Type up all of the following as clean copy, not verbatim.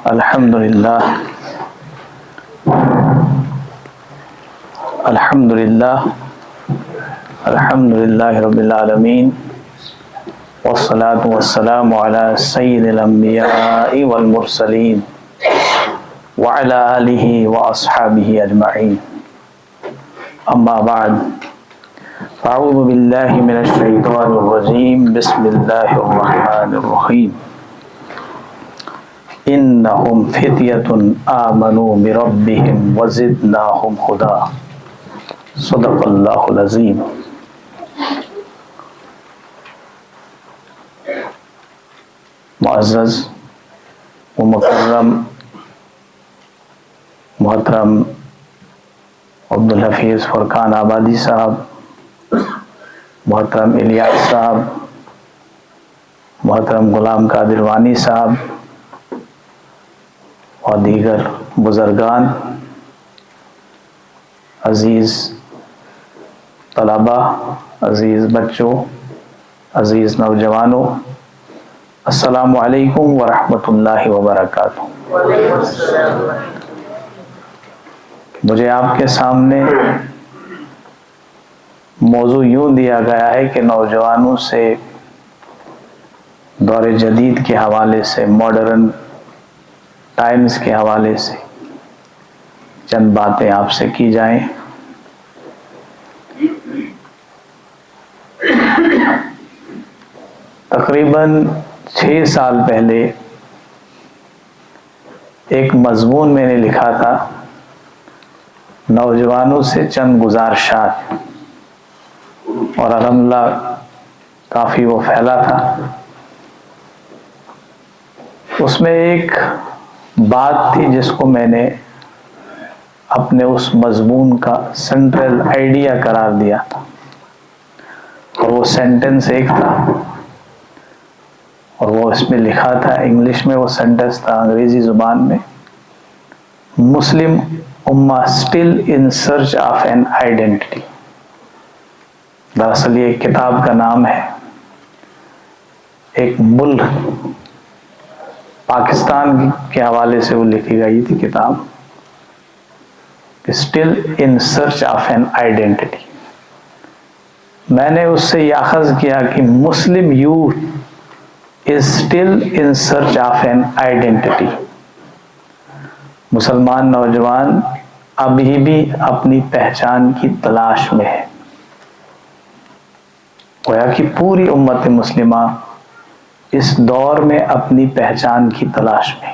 الحمدللہ الحمدللہ رب العالمین والصلاة والسلام علی سید الانبیاء والمرسلین وعلی آلہ واصحابہ اجمعین، اما بعد، اعوذ باللہ من الشیطان الرجیم، بسم اللہ الرحمن الرحیم، انہم فتیۃ آمنوا بربہم وزدناہم ہدی، صدق اللہ العظیم۔ معزز و مکرم محترم عبدالحفیظ فرقان آبادی صاحب، محترم الیاس صاحب، محترم غلام قادر وانی صاحب اور دیگر بزرگان، عزیز طلباء، عزیز بچوں، عزیز نوجوانوں، السلام علیکم ورحمۃ اللہ وبرکاتہ۔ مجھے آپ کے سامنے موضوع یوں دیا گیا ہے کہ نوجوانوں سے دور جدید کے حوالے سے، ماڈرن ٹائمز کے حوالے سے چند باتیں آپ سے کی جائیں۔ تقریباً 6 سال پہلے ایک مضمون میں نے لکھا تھا، نوجوانوں سے چند گزارشات، اور الحمدللہ کافی وہ پھیلا تھا۔ اس میں ایک بات تھی جس کو میں نے اپنے اس مضمون کا سینٹرل آئیڈیا قرار دیا تھا، اور وہ سینٹنس ایک تھا، اور وہ اس میں لکھا تھا، انگلش میں وہ سینٹنس تھا، انگریزی زبان میں، مسلم امہ still in search of an identity. دراصل یہ ایک کتاب کا نام ہے، ایک ملک پاکستان کے حوالے سے وہ لکھی گئی تھی کتاب، still in search of an identity. میں نے اس سے یہ اخذ کیا کہ Muslim youth is still in search of an identity. مسلمان نوجوان ابھی بھی اپنی پہچان کی تلاش میں ہے۔ گویا کہ پوری امت مسلمہ اس دور میں اپنی پہچان کی تلاش میں۔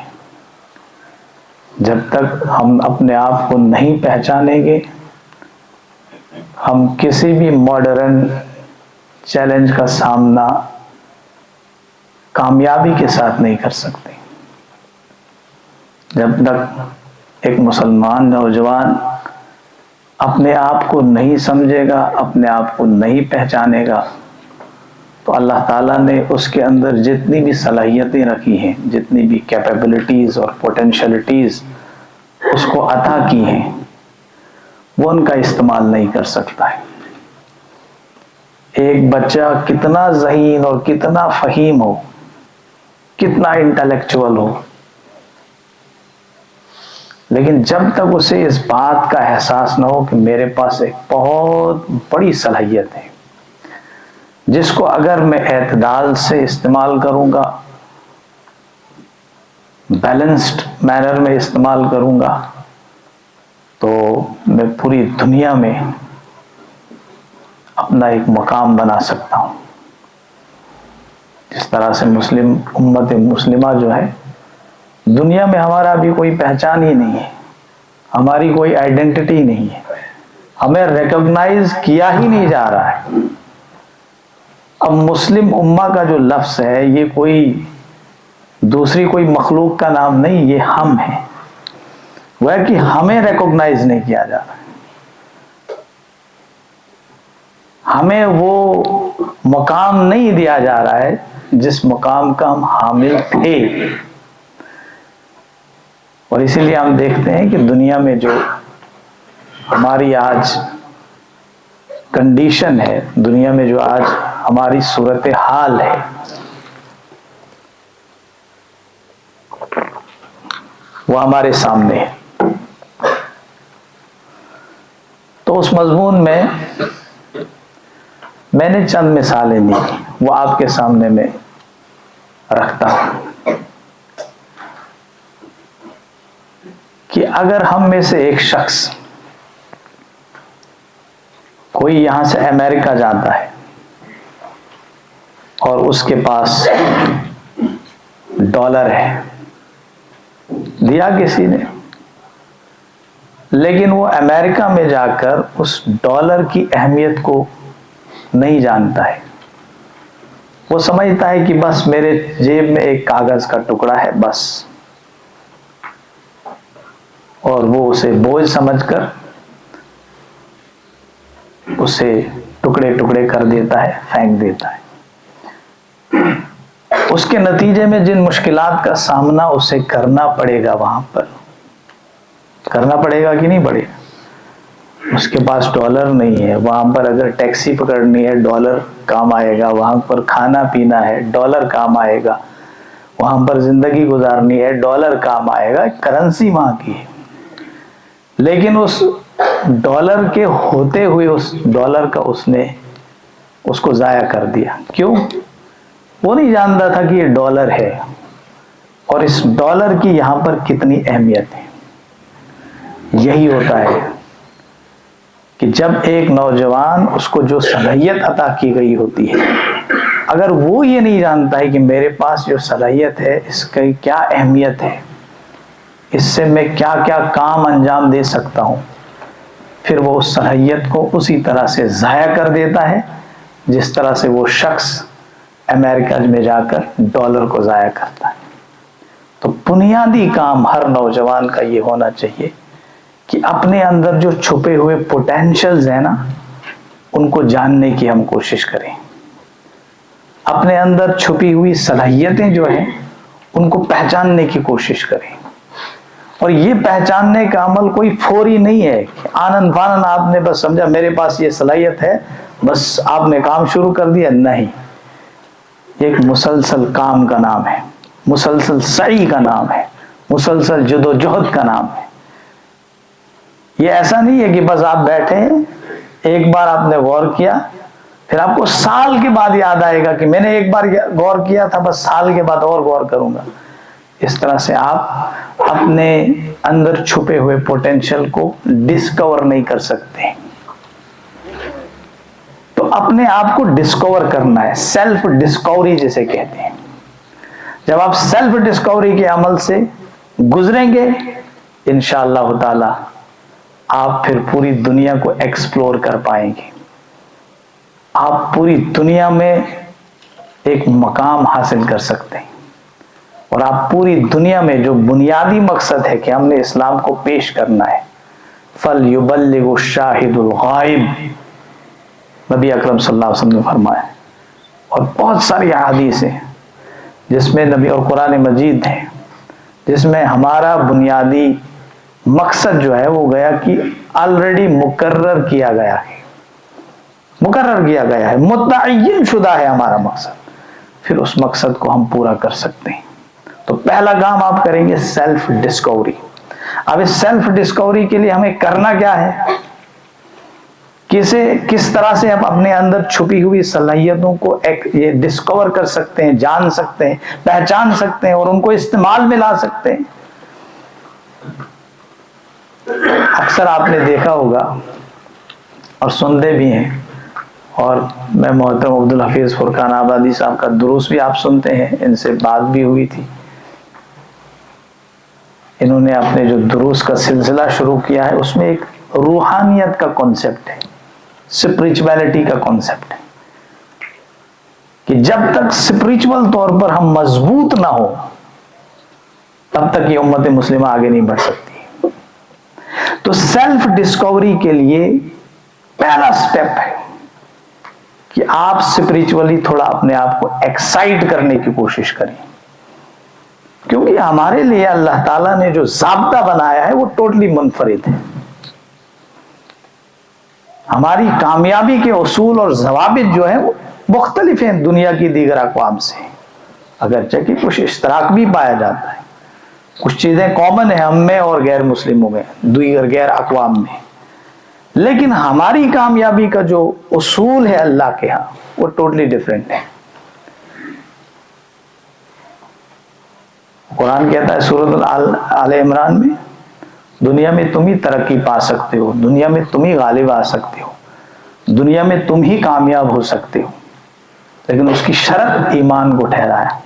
جب تک ہم اپنے آپ کو نہیں پہچانیں گے، ہم کسی بھی ماڈرن چیلنج کا سامنا کامیابی کے ساتھ نہیں کر سکتے۔ جب تک ایک مسلمان نوجوان اپنے آپ کو نہیں سمجھے گا، اپنے آپ کو نہیں پہچانے گا، تو اللہ تعالیٰ نے اس کے اندر جتنی بھی صلاحیتیں رکھی ہیں، جتنی بھی کیپیبلٹیز اور پوٹینشلٹیز اس کو عطا کی ہیں، وہ ان کا استعمال نہیں کر سکتا ہے۔ ایک بچہ کتنا ذہین اور کتنا فہیم ہو، کتنا انٹلیکچوئل ہو، لیکن جب تک اسے اس بات کا احساس نہ ہو کہ میرے پاس ایک بہت بڑی صلاحیت ہے، جس کو اگر میں اعتدال سے استعمال کروں گا، بیلنسڈ مینر میں استعمال کروں گا، تو میں پوری دنیا میں اپنا ایک مقام بنا سکتا ہوں۔ جس طرح سے مسلم امت مسلمہ جو ہے، دنیا میں ہمارا بھی کوئی پہچان ہی نہیں ہے، ہماری کوئی آئیڈینٹی نہیں ہے، ہمیں ریکگنائز کیا ہی نہیں جا رہا ہے۔ اب مسلم امہ کا جو لفظ ہے، یہ کوئی دوسری کوئی مخلوق کا نام نہیں، یہ ہم ہیں۔ وہ ہے کہ ہمیں ریکگنائز نہیں کیا جا رہا ہے، ہمیں وہ مقام نہیں دیا جا رہا ہے جس مقام کا ہم حامل تھے۔ اور اسی لیے ہم دیکھتے ہیں کہ دنیا میں جو ہماری آج کنڈیشن ہے، دنیا میں جو آج ہماری صورتحال ہے، وہ ہمارے سامنے ہے۔ تو اس مضمون میں میں نے چند مثالیں دی، وہ آپ کے سامنے میں رکھتا ہوں کہ اگر ہم میں سے ایک شخص کوئی یہاں سے امریکہ جاتا ہے اور اس کے پاس ڈالر ہے، دیا کسی نے، لیکن وہ امریکہ میں جا کر اس ڈالر کی اہمیت کو نہیں جانتا ہے، وہ سمجھتا ہے کہ بس میرے جیب میں ایک کاغذ کا ٹکڑا ہے بس، اور وہ اسے بوجھ سمجھ کر اسے ٹکڑے ٹکڑے کر دیتا ہے، پھینک دیتا ہے۔ اس کے نتیجے میں جن مشکلات کا سامنا اسے کرنا پڑے گا، وہاں پر کرنا پڑے گا کہ نہیں پڑے گا؟ اس کے پاس ڈالر نہیں ہے، وہاں پر اگر ٹیکسی پکڑنی ہے ڈالر کام آئے گا، وہاں پر کھانا پینا ہے ڈالر کام آئے گا، وہاں پر زندگی گزارنی ہے ڈالر کام آئے گا، کرنسی وہاں کی ہے۔ لیکن اس ڈالر کے ہوتے ہوئے اس ڈالر کا اس نے اس کو ضائع کر دیا۔ کیوں؟ وہ نہیں جانتا تھا کہ یہ ڈالر ہے اور اس ڈالر کی یہاں پر کتنی اہمیت ہے۔ یہی ہوتا ہے کہ جب ایک نوجوان، اس کو جو صلاحیت عطا کی گئی ہوتی ہے، اگر وہ یہ نہیں جانتا ہے کہ میرے پاس جو صلاحیت ہے اس کی کیا اہمیت ہے، اس سے میں کیا کیا کام انجام دے سکتا ہوں، پھر وہ اس صلاحیت کو اسی طرح سے ضائع کر دیتا ہے جس طرح سے وہ شخص امریکہ میں جا کر ڈالر کو ضائع کرتا ہے۔ تو بنیادی کام ہر نوجوان کا یہ ہونا چاہیے کہ اپنے اندر جو چھپے ہوئے پوٹینشلز ہیں نا، ان کو جاننے کی ہم کوشش کریں، اپنے اندر چھپی ہوئی صلاحیتیں جو ہیں ان کو پہچاننے کی کوشش کریں۔ اور یہ پہچاننے کا عمل کوئی فوری نہیں ہے کہ آنن فانن آپ نے بس سمجھا میرے پاس یہ صلاحیت ہے، بس آپ نے کام شروع کر دیا، نہیں، ایک مسلسل کام کا نام ہے، مسلسل سعی کا نام ہے، مسلسل جد و جہد کا نام ہے۔ یہ ایسا نہیں ہے کہ بس آپ بیٹھے ایک بار آپ نے غور کیا، پھر آپ کو سال کے بعد یاد آئے گا کہ میں نے ایک بار غور کیا تھا، بس سال کے بعد اور غور کروں گا۔ اس طرح سے آپ اپنے اندر چھپے ہوئے پوٹینشل کو ڈسکور نہیں کر سکتے۔ تو اپنے آپ کو ڈسکور کرنا ہے، سیلف ڈسکوری جسے کہتے ہیں۔ جب آپ سیلف ڈسکوری کے عمل سے گزریں گے، انشاءاللہ تعالی آپ پھر پوری دنیا کو ایکسپلور کر پائیں گے، آپ پوری دنیا میں ایک مقام حاصل کر سکتے ہیں، اور آپ پوری دنیا میں جو بنیادی مقصد ہے کہ ہم نے اسلام کو پیش کرنا ہے، فَلْيُبَلِّغُ الشَّاهِدُ الْغَائِبُ، نبی اکرم صلی اللہ علیہ وسلم نے فرمایا۔ اور بہت ساری احادیث ہیں جس میں نبی، اور قرآن مجید ہے جس میں ہمارا بنیادی مقصد جو ہے وہ گیا کہ آلریڈی مقرر کیا گیا ہے، مقرر کیا گیا ہے، متعین شدہ ہے ہمارا مقصد، پھر اس مقصد کو ہم پورا کر سکتے ہیں۔ تو پہلا کام آپ کریں گے سیلف ڈسکوری۔ اب اس سیلف ڈسکوری کے لیے ہمیں کرنا کیا ہے، کس طرح سے ہم اپنے اندر چھپی ہوئی صلاحیتوں کو یہ ڈسکور کر سکتے ہیں، جان سکتے ہیں، پہچان سکتے ہیں اور ان کو استعمال میں لا سکتے ہیں۔ اکثر آپ نے دیکھا ہوگا اور سنتے بھی ہیں، اور میں محترم عبدالحفیظ فرقان آبادی صاحب کا دروس بھی آپ سنتے ہیں، ان سے بات بھی ہوئی تھی۔ انہوں نے اپنے جو دروس کا سلسلہ شروع کیا ہے اس میں ایک روحانیت کا کانسیپٹ ہے، اسپرچویلٹی کا کانسیپٹ ہے، کہ جب تک اسپرچول طور پر ہم مضبوط نہ ہو تب تک یہ امت مسلمہ آگے نہیں بڑھ سکتی۔ تو سیلف ڈسکوری کے لیے پہلا سٹیپ ہے کہ آپ اسپرچولی تھوڑا اپنے آپ کو ایکسائٹ کرنے کی کوشش کریں، کیونکہ ہمارے لیے اللہ تعالیٰ نے جو ضابطہ بنایا ہے وہ ٹوٹلی منفرد ہے. ہماری کامیابی کے اصول اور ضوابط جو ہیں وہ مختلف ہیں دنیا کی دیگر اقوام سے، اگرچہ کہ کچھ اشتراک بھی پایا جاتا ہے، کچھ چیزیں کامن ہیں ہم میں اور غیر مسلموں میں، دیگر غیر اقوام میں، لیکن ہماری کامیابی کا جو اصول ہے اللہ کے ہاں وہ ٹوٹلی ڈیفرنٹ ہے. قرآن کہتا ہے سورۃ آل عمران میں، دنیا میں تم ہی ترقی پا سکتے ہو، دنیا میں تم ہی غالب آ سکتے ہو، دنیا میں تم ہی کامیاب ہو سکتے ہو، لیکن اس کی شرط ایمان کو ٹھہرایا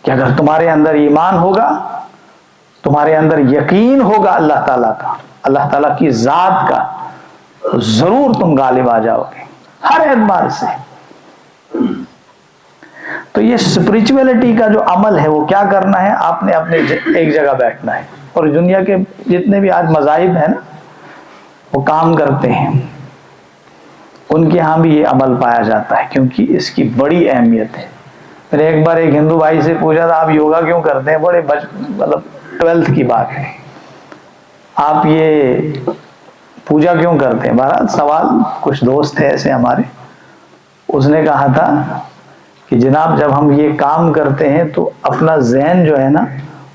کہ اگر تمہارے اندر ایمان ہوگا، تمہارے اندر یقین ہوگا اللہ تعالیٰ کا، اللہ تعالیٰ کی ذات کا، ضرور تم غالب آ جاؤ گے ہر اعتبار سے. تو یہ اسپرچولیٹی کا جو عمل ہے وہ کیا کرنا ہے، آپ نے اپنے ایک جگہ بیٹھنا ہے. اور دنیا کے جتنے بھی آج مذاہب ہیں نا وہ کام کرتے ہیں، ان کے ہاں بھی یہ عمل پایا جاتا ہے کیونکہ اس کی بڑی اہمیت ہے. میں نے ایک بار ایک ہندو بھائی سے پوچھا تھا آپ یوگا کیوں کرتے ہیں، بڑے مطلب 12th کی بات ہے، آپ یہ پوجا کیوں کرتے ہیں. بہرحال سوال، کچھ دوست تھے ایسے ہمارے، اس نے کہا تھا کہ جناب جب ہم یہ کام کرتے ہیں تو اپنا ذہن جو ہے نا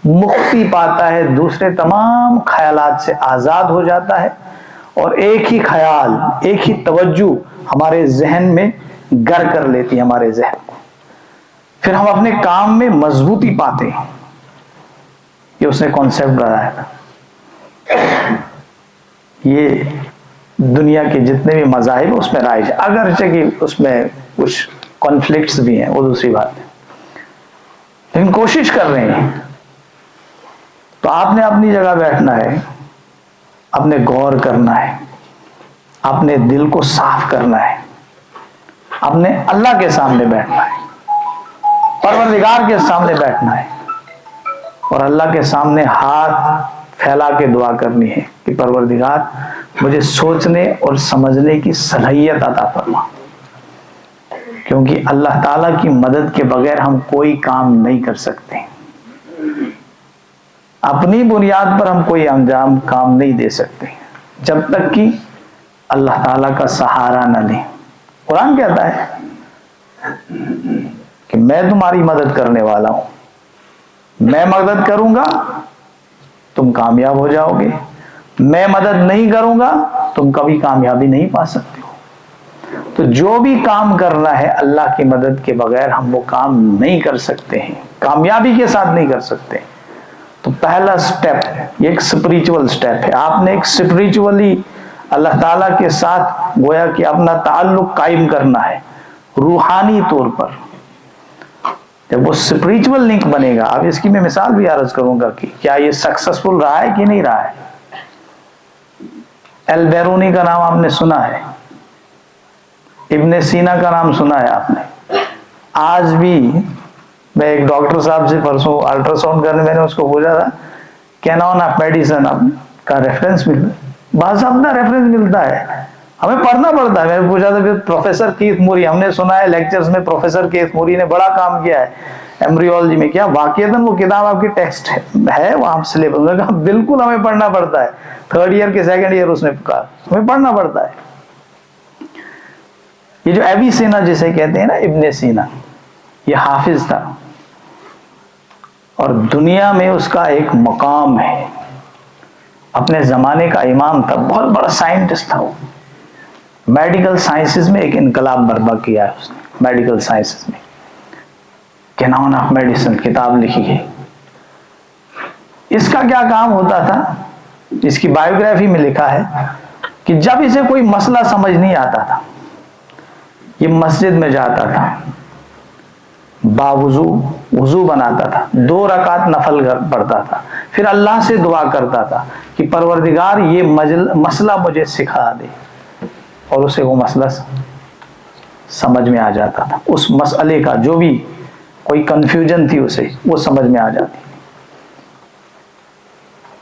مکتی پاتا ہے، دوسرے تمام خیالات سے آزاد ہو جاتا ہے، اور ایک ہی خیال، ایک ہی توجہ ہمارے ذہن میں گر کر لیتی ہے ہمارے ذہن کو، پھر ہم اپنے کام میں مضبوطی پاتے ہیں. یہ اس نے کانسیپٹ بتایا تھا. یہ دنیا کے جتنے بھی مذاہب اس میں رائج ہے، اگرچہ کہ اس میں کچھ کانفلکٹس بھی ہیں وہ دوسری بات ہے، لیکن کوشش کر رہے ہیں. تو آپ نے اپنی جگہ بیٹھنا ہے، اپنے غور کرنا ہے، اپنے دل کو صاف کرنا ہے، اپنے اللہ کے سامنے بیٹھنا ہے، پروردگار کے سامنے بیٹھنا ہے، اور اللہ کے سامنے ہاتھ پھیلا کے دعا کرنی ہے کہ پروردگار مجھے سوچنے اور سمجھنے کی صلاحیت عطا فرما، کیونکہ اللہ تعالیٰ کی مدد کے بغیر ہم کوئی کام نہیں کر سکتے. اپنی بنیاد پر ہم کوئی انجام کام نہیں دے سکتے جب تک کہ اللہ تعالیٰ کا سہارا نہ لیں. قرآن کہتا ہے کہ میں تمہاری مدد کرنے والا ہوں، میں مدد کروں گا تم کامیاب ہو جاؤ گے، میں مدد نہیں کروں گا تم کبھی کامیابی نہیں پا سکتے ہو. تو جو بھی کام کرنا ہے اللہ کی مدد کے بغیر ہم وہ کام نہیں کر سکتے ہیں، کامیابی کے ساتھ نہیں کر سکتے. تو پہلا سٹیپ یہ ایک سپریچول سٹیپ ہے. آپ نے ایک سپریچولی اللہ تعالیٰ کے ساتھ گویا کہ اپنا تعلق قائم کرنا ہے روحانی طور پر. جب وہ سپریچول لنک بنے گا، اب اس کی میں مثال بھی عرض کروں گا کہ کیا یہ سکسیسفل رہا ہے کہ نہیں رہا ہے. البیرونی کا نام آپ نے سنا ہے، ابن سینا کا نام سنا ہے آپ نے. آج بھی میں ایک ڈاکٹر صاحب سے پرسوں الٹرا ساؤنڈ کرنے میں نے اس کو پوچھا تھا کینون آف میڈیسن کا ریفرنس ملتا ہے، باضابطہ ریفرنس ملتا ہے، ہمیں پڑھنا پڑتا ہے. میں نے پوچھا تھا پھر پروفیسر کیتھ موری، ہم نے سنا ہے لیکچرز میں پروفیسر کیتھ موری نے بڑا کام کیا ہے ایمبریولوجی میں، کیا واقعتاً وہ کتاب آپ کی ٹیکسٹ ہے وہاں سلیبس میں؟ کہا بالکل ہمیں پڑھنا پڑتا ہے. 3rd ایئر کے 2nd ایئر اس نے کہا ہمیں پڑھنا پڑتا ہے. یہ جو ابی سینا جسے کہتے ہیں نا، ابن سینا، یہ حافظ تھا اور دنیا میں اس کا ایک مقام ہے، اپنے زمانے کا امام تھا، بہت بڑا سائنٹسٹ تھا. وہ میڈیکل سائنسز میں ایک انقلاب برپا کیا ہے اس نے. میڈیکل سائنسز میں کینون آف میڈیسن کتاب لکھی ہے. اس کا کیا کام ہوتا تھا، اس کی بایوگرافی میں لکھا ہے کہ جب اسے کوئی مسئلہ سمجھ نہیں آتا تھا یہ مسجد میں جاتا تھا، باوضو وضو بناتا تھا، 2 رکعت نفل پڑھتا تھا، پھر اللہ سے دعا کرتا تھا کہ پروردگار یہ مسئلہ مجھے سکھا دے، اور اسے وہ مسئلہ سمجھ میں آ جاتا تھا. اس مسئلے کا جو بھی کوئی کنفیوژن تھی اسے وہ سمجھ میں آ جاتی.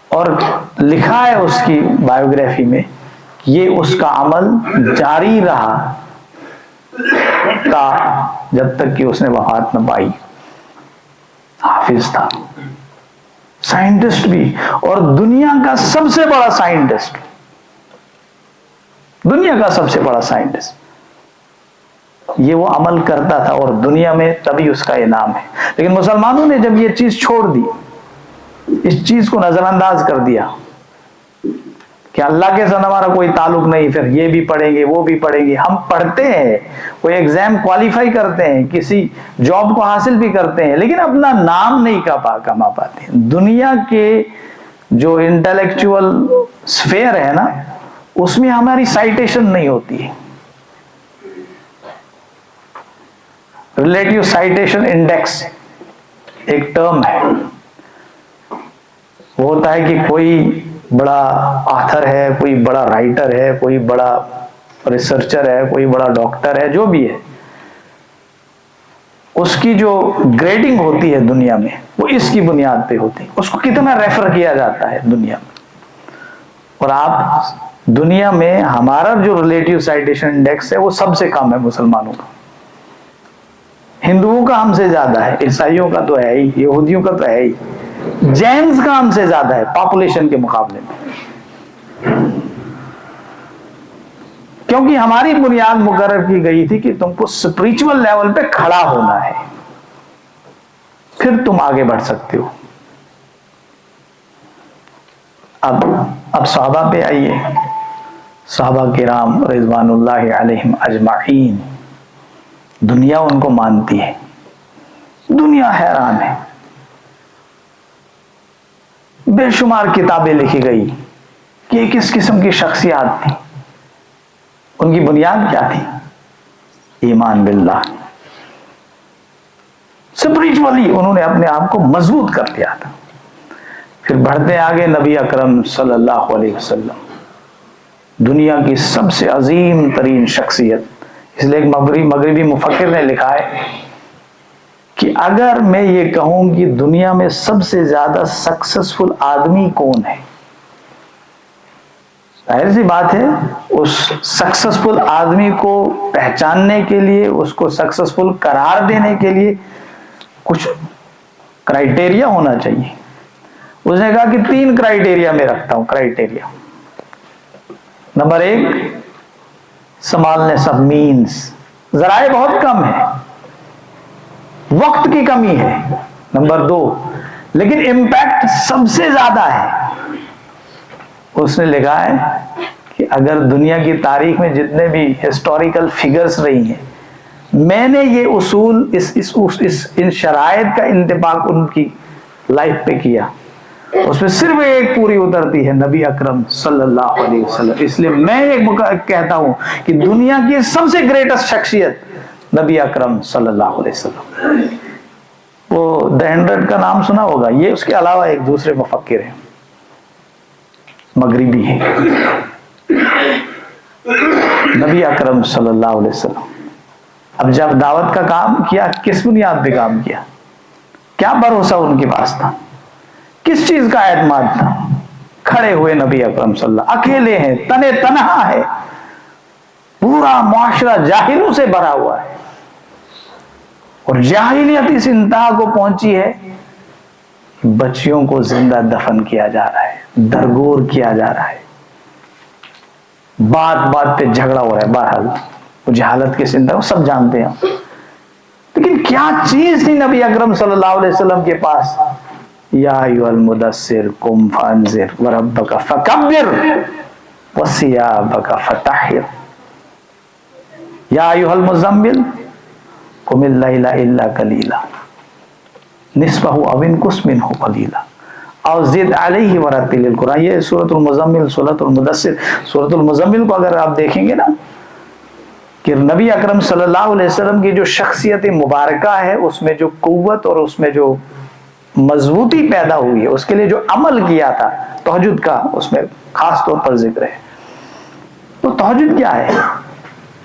اور لکھا ہے اس کی بایوگرافی میں یہ اس کا عمل جاری رہا تا جب تک کہ اس نے وفات نہ پائی. حافظ تھا, سائنٹسٹ بھی, اور دنیا کا سب سے بڑا سائنٹسٹ, دنیا کا سب سے بڑا سائنٹسٹ. یہ وہ عمل کرتا تھا اور دنیا میں تبھی اس کا انعام ہے. لیکن مسلمانوں نے جب یہ چیز چھوڑ دی, اس چیز کو نظر انداز کر دیا کہ اللہ کے ساتھ ہمارا کوئی تعلق نہیں, پھر یہ بھی پڑھیں گے وہ بھی پڑھیں گے. ہم پڑھتے ہیں, کوئی ایگزام کوالیفائی کرتے ہیں, کسی جاب کو حاصل بھی کرتے ہیں, لیکن اپنا نام نہیں کما پاتے. دنیا کے جو انٹلیکچوئل سفیر ہے نا, اس میں ہماری سائٹیشن نہیں ہوتی ہے. ریلیٹیو سائٹیشن انڈیکس ایک ٹرم ہے, وہ ہوتا ہے کہ کوئی بڑا آتھر ہے, کوئی بڑا رائٹر ہے, کوئی بڑا ریسرچر ہے, کوئی بڑا ڈاکٹر ہے, جو بھی ہے, اس کی جو گریڈنگ ہوتی ہے دنیا میں وہ اس کی بنیاد پہ ہوتی ہے. اس کو کتنا ریفر کیا جاتا ہے دنیا میں. اور آپ دنیا میں ہمارا جو ریلیٹیو سائٹیشن انڈیکس ہے وہ سب سے کم ہے مسلمانوں کا. ہندوؤں کا ہم سے زیادہ ہے, عیسائیوں کا تو ہے ہی, یہودیوں کا تو ہے ہی, جینز کا ہم سے زیادہ ہے پاپولیشن کے مقابلے میں. کیونکہ ہماری بنیاد مقرر کی گئی تھی کہ تم کو اسپرچول لیول پہ کھڑا ہونا ہے, پھر تم آگے بڑھ سکتے ہو. اب صحابہ پہ آئیے. صحابہ کرام رضوان اللہ علیہم اجمعین, دنیا ان کو مانتی ہے, دنیا حیران ہے. بے شمار کتابیں لکھی گئی کہ یہ کس قسم کی شخصیات تھی, ان کی بنیاد کیا تھی؟ ایمان باللہ. اسپرچولی انہوں نے اپنے آپ کو مضبوط کر دیا تھا. پھر بڑھتے آگے نبی اکرم صلی اللہ علیہ وسلم, دنیا کی سب سے عظیم ترین شخصیت. اس لیے ایک مغربی مفکر نے لکھا ہے کہ اگر میں یہ کہوں کہ دنیا میں سب سے زیادہ سکسیسفل آدمی کون ہے, ظاہر سی بات ہے اس سکسیسفل آدمی کو پہچاننے کے لیے, اس کو سکسیسفل قرار دینے کے لیے کچھ کرائٹیریا ہونا چاہیے. اس نے کہا کہ 3 کرائٹیریا میں رکھتا ہوں. کرائٹیریا نمبر 1, سنبھالنے سب مینز, ذرائع بہت کم ہے, وقت کی کمی ہے. نمبر 2, لیکن امپیکٹ سب سے زیادہ ہے. اس نے لکھا ہے کہ اگر دنیا کی تاریخ میں جتنے بھی ہسٹوریکل فگرز رہی ہیں, میں نے یہ اصول ان شرائط کا انطباق ان کی لائف پہ کیا, اس میں صرف ایک پوری اترتی ہے, نبی اکرم صلی اللہ علیہ وسلم. اس لیے میں ایک کہتا ہوں کہ دنیا کی سب سے گریٹسٹ شخصیت نبی اکرم صلی اللہ علیہ وسلم. وہ The 100 کا نام سنا ہوگا, یہ اس کے علاوہ ایک دوسرے مفکر ہیں, مغربی ہیں. نبی اکرم صلی اللہ علیہ وسلم اب جب دعوت کا کام کیا, کس بنیاد پہ کام کیا, کیا بھروسہ ان کے پاس تھا, کس چیز کا اعتماد تھا؟ کھڑے ہوئے نبی اکرم صلی اللہ, اکیلے ہیں, تنے تنہا ہے, پورا معاشرہ جاہلوں سے بھرا ہوا ہے, اور جاہلیت اس انتہا کو پہنچی ہے بچیوں کو زندہ دفن کیا جا رہا ہے, درگور کیا جا رہا ہے, بات بات پہ جھگڑا ہو رہا ہے. بہرحال وہ جہالت کے زندہ, وہ سب جانتے ہیں. لیکن کیا چیز تھی نبی اکرم صلی اللہ علیہ وسلم کے پاس؟ یا ایھا المدثر قم فانذر وربک فکبر وثیابک فطہر یا ایھا المزمل قم اللیل الا قلیلا نصفہ او انقص منہ قلیلا او زد علیہ ورتل القرآن. یہ سورۃ المزمل, سورۃ المدثر. سورۃ المزمل کو اگر آپ دیکھیں گے نا, کہ نبی اکرم صلی اللہ علیہ وسلم کی جو شخصیت مبارکہ ہے, اس میں جو قوت اور اس میں جو مضبوطی پیدا ہوئی ہے, اس کے لیے جو عمل کیا تھا تہجد کا, اس میں خاص طور پر ذکر ہے. تو تہجد کیا ہے؟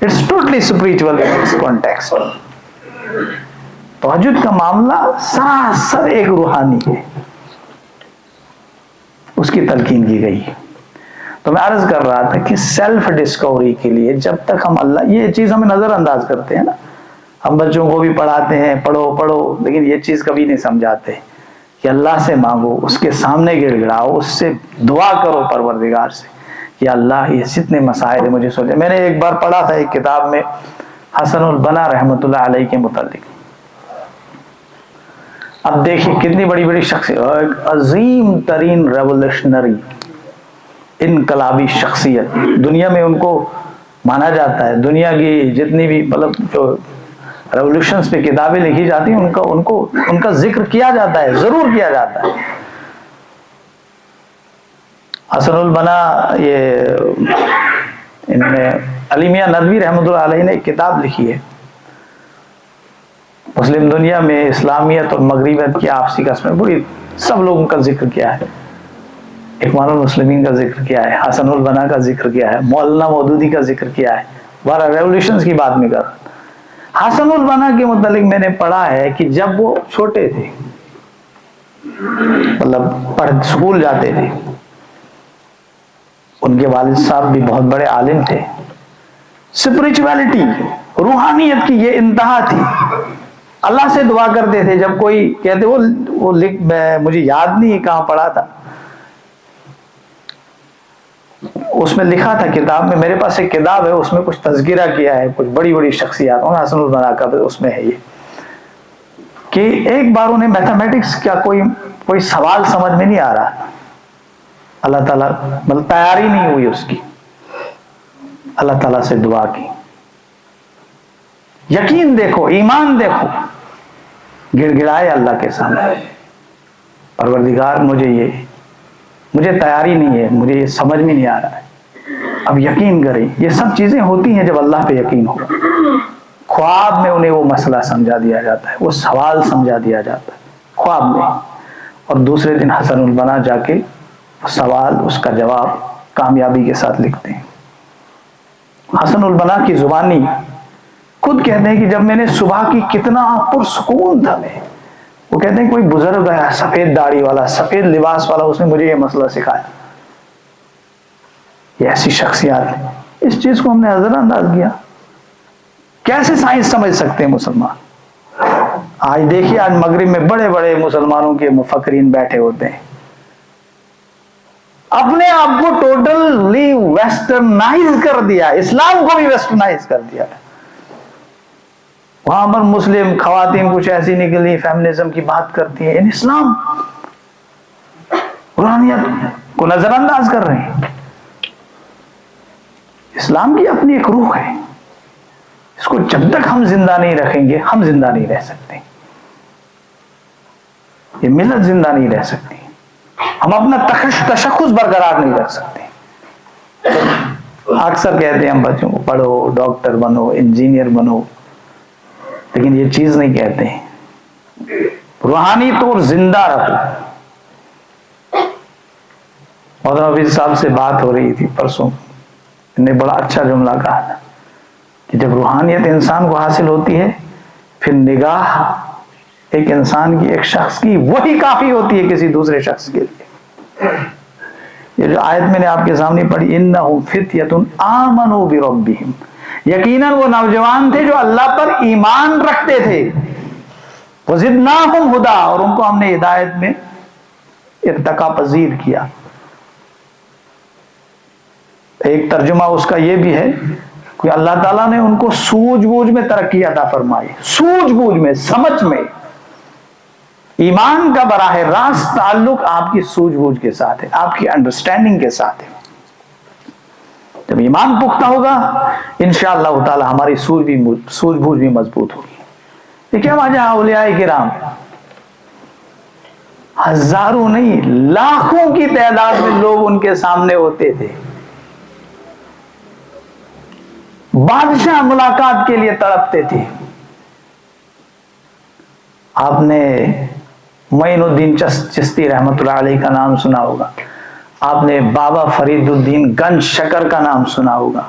It's totally spiritual in this context. تہجد کا معاملہ سراسر ایک روحانی ہے, اس کی تلقین کی گئی ہے. تو میں عرض کر رہا تھا کہ سیلف ڈسکوری کے لیے جب تک ہم اللہ, یہ چیز ہمیں نظر انداز کرتے ہیں نا, ہم بچوں کو بھی پڑھاتے ہیں پڑھو پڑھو, لیکن یہ چیز کبھی نہیں سمجھاتے کہ اللہ سے مانگو، اس کے سامنے گڑ گڑاؤ، اس سے دعا کرو پروردگار سے کہ اللہ یہ جتنے مسائل ہیں مجھے سوچے۔ میں نے ایک بار پڑھا تھا ایک کتاب میں حسن البنا رحمۃ اللہ علیہ کے متعلق، اب دیکھیے کتنی بڑی بڑی شخصیت، عظیم ترین ریولوشنری، انقلابی شخصیت، دنیا میں ان کو مانا جاتا ہے، دنیا کی جتنی بھی مطلب جو ریولوشنز پہ کتابیں لکھی جاتی ہیں ان کا ذکر کیا جاتا ہے، ضرور کیا جاتا ہے۔ حسن البنا، یہ ان میں علی میاں ندوی رحمۃ اللہ علیہ نے ایک کتاب لکھی ہے، مسلم دنیا میں اسلامیت اور مغربیت کی آپسی قسمیں، بڑی سب لوگوں کا ذکر کیا ہے، اخوان المسلمین کا ذکر کیا ہے، حسن البنا کا ذکر کیا ہے، مولانا مودودی کا ذکر کیا ہے، بارہ ریولوشنز کی بات میں کر رہا۔ حسن البنا کے متعلق میں نے پڑھا ہے کہ جب وہ چھوٹے تھے، مطلب اسکول جاتے تھے، ان کے والد صاحب بھی بہت بڑے عالم تھے، اسپرچویلٹی، روحانیت کی یہ انتہا تھی، اللہ سے دعا کرتے تھے۔ جب کوئی کہتے وہ مجھے یاد نہیں کہاں پڑھا تھا، اس میں لکھا تھا کتاب میں، میرے پاس ایک کتاب ہے اس میں کچھ تذکرہ کیا ہے کچھ بڑی بڑی شخصیات، حسن البنا کا اس میں ہے یہ کہ ایک بار انہیں میتھمیٹکس کا کوئی سوال سمجھ میں نہیں آ رہا، اللہ تعالیٰ مطلب تیاری نہیں ہوئی اس کی، اللہ تعالیٰ سے دعا کی، یقین دیکھو، ایمان دیکھو، گڑ گڑائے اللہ کے سامنے، پروردگار مجھے تیاری نہیں ہے، مجھے یہ سمجھ میں نہیں آ رہا ہے، اب یقین کریں۔ یہ سب چیزیں ہوتی ہیں جب اللہ پہ یقین ہوگا۔ خواب میں انہیں وہ مسئلہ سمجھا دیا جاتا ہے، وہ سوال سمجھا دیا جاتا ہے خواب میں، اور دوسرے دن حسن البنا جا کے سوال اس کا جواب کامیابی کے ساتھ لکھتے ہیں۔ حسن البنا کی زبانی خود کہتے ہیں کہ جب میں نے صبح کی کتنا پرسکون تھا، میں وہ کہتے ہیں کوئی بزرگ آیا سفید داڑھی والا، سفید لباس والا، اس نے مجھے یہ مسئلہ سکھایا۔ یہ ایسی شخصیات ہیں، اس چیز کو ہم نے نظر انداز کیا۔ کیسے سائنس سمجھ سکتے ہیں مسلمان؟ آج دیکھیے، آج مغرب میں بڑے بڑے مسلمانوں کے مفکرین بیٹھے ہوتے ہیں، اپنے آپ کو ٹوٹلی ویسٹرنائز کر دیا، اسلام کو بھی ویسٹرنائز کر دیا۔ وہاں پر مسلم خواتین کچھ ایسی نکلی، فیمنزم کی بات کرتی ہیں، اسلام روحانیت کو نظر انداز کر رہے ہیں۔ اسلام کی اپنی ایک روح ہے، اس کو جب تک ہم زندہ نہیں رکھیں گے ہم زندہ نہیں رہ سکتے، یہ ملت زندہ نہیں رہ سکتی، ہم اپنا تشخص برقرار نہیں رکھ سکتے۔ اکثر کہتے ہیں ہم بچوں کو پڑھو، ڈاکٹر بنو، انجینئر بنو، لیکن یہ چیز نہیں کہتے ہیں روحانی طور زندہ رکھو۔ مولانا حفیظ صاحب سے بات ہو رہی تھی پرسوں، نے بڑا اچھا جملہ کہا تھا کہ جب روحانیت انسان کو حاصل ہوتی ہے، پھر نگاہ ایک انسان کی، ایک شخص کی، وہی کافی ہوتی ہے کسی دوسرے شخص کے لیے۔ یہ جو آیت میں نے آپ کے سامنے پڑھی، انہم فتیۃ آمنوا بربہم، یقیناً وہ نوجوان تھے جو اللہ پر ایمان رکھتے تھے، وزدناہم ہدی، اور ان کو ہم نے ہدایت میں ارتقا پذیر کیا۔ ایک ترجمہ اس کا یہ بھی ہے کہ اللہ تعالیٰ نے ان کو سوجھ بوجھ میں ترقی عطا فرمائی، سوجھ بوجھ میں، سمجھ میں۔ ایمان کا براہ راست تعلق آپ کی سوجھ بوجھ کے ساتھ ہے، آپ کی انڈرسٹینڈنگ کے ساتھ ہے۔ جب ایمان پختہ ہوگا انشاءاللہ تعالی ہماری سوجھ بوجھ بھی مضبوط ہوگی۔ یہ کیا وجہ اولیاء کرام ہزاروں نہیں لاکھوں کی تعداد میں لوگ ان کے سامنے ہوتے تھے، بادشاہ ملاقات کے لیے تڑپتے تھے۔ آپ نے معین الدین چشتی رحمۃ اللہ علیہ کا نام سنا ہوگا، آپ نے بابا فرید الدین گنج شکر کا نام سنا ہوگا،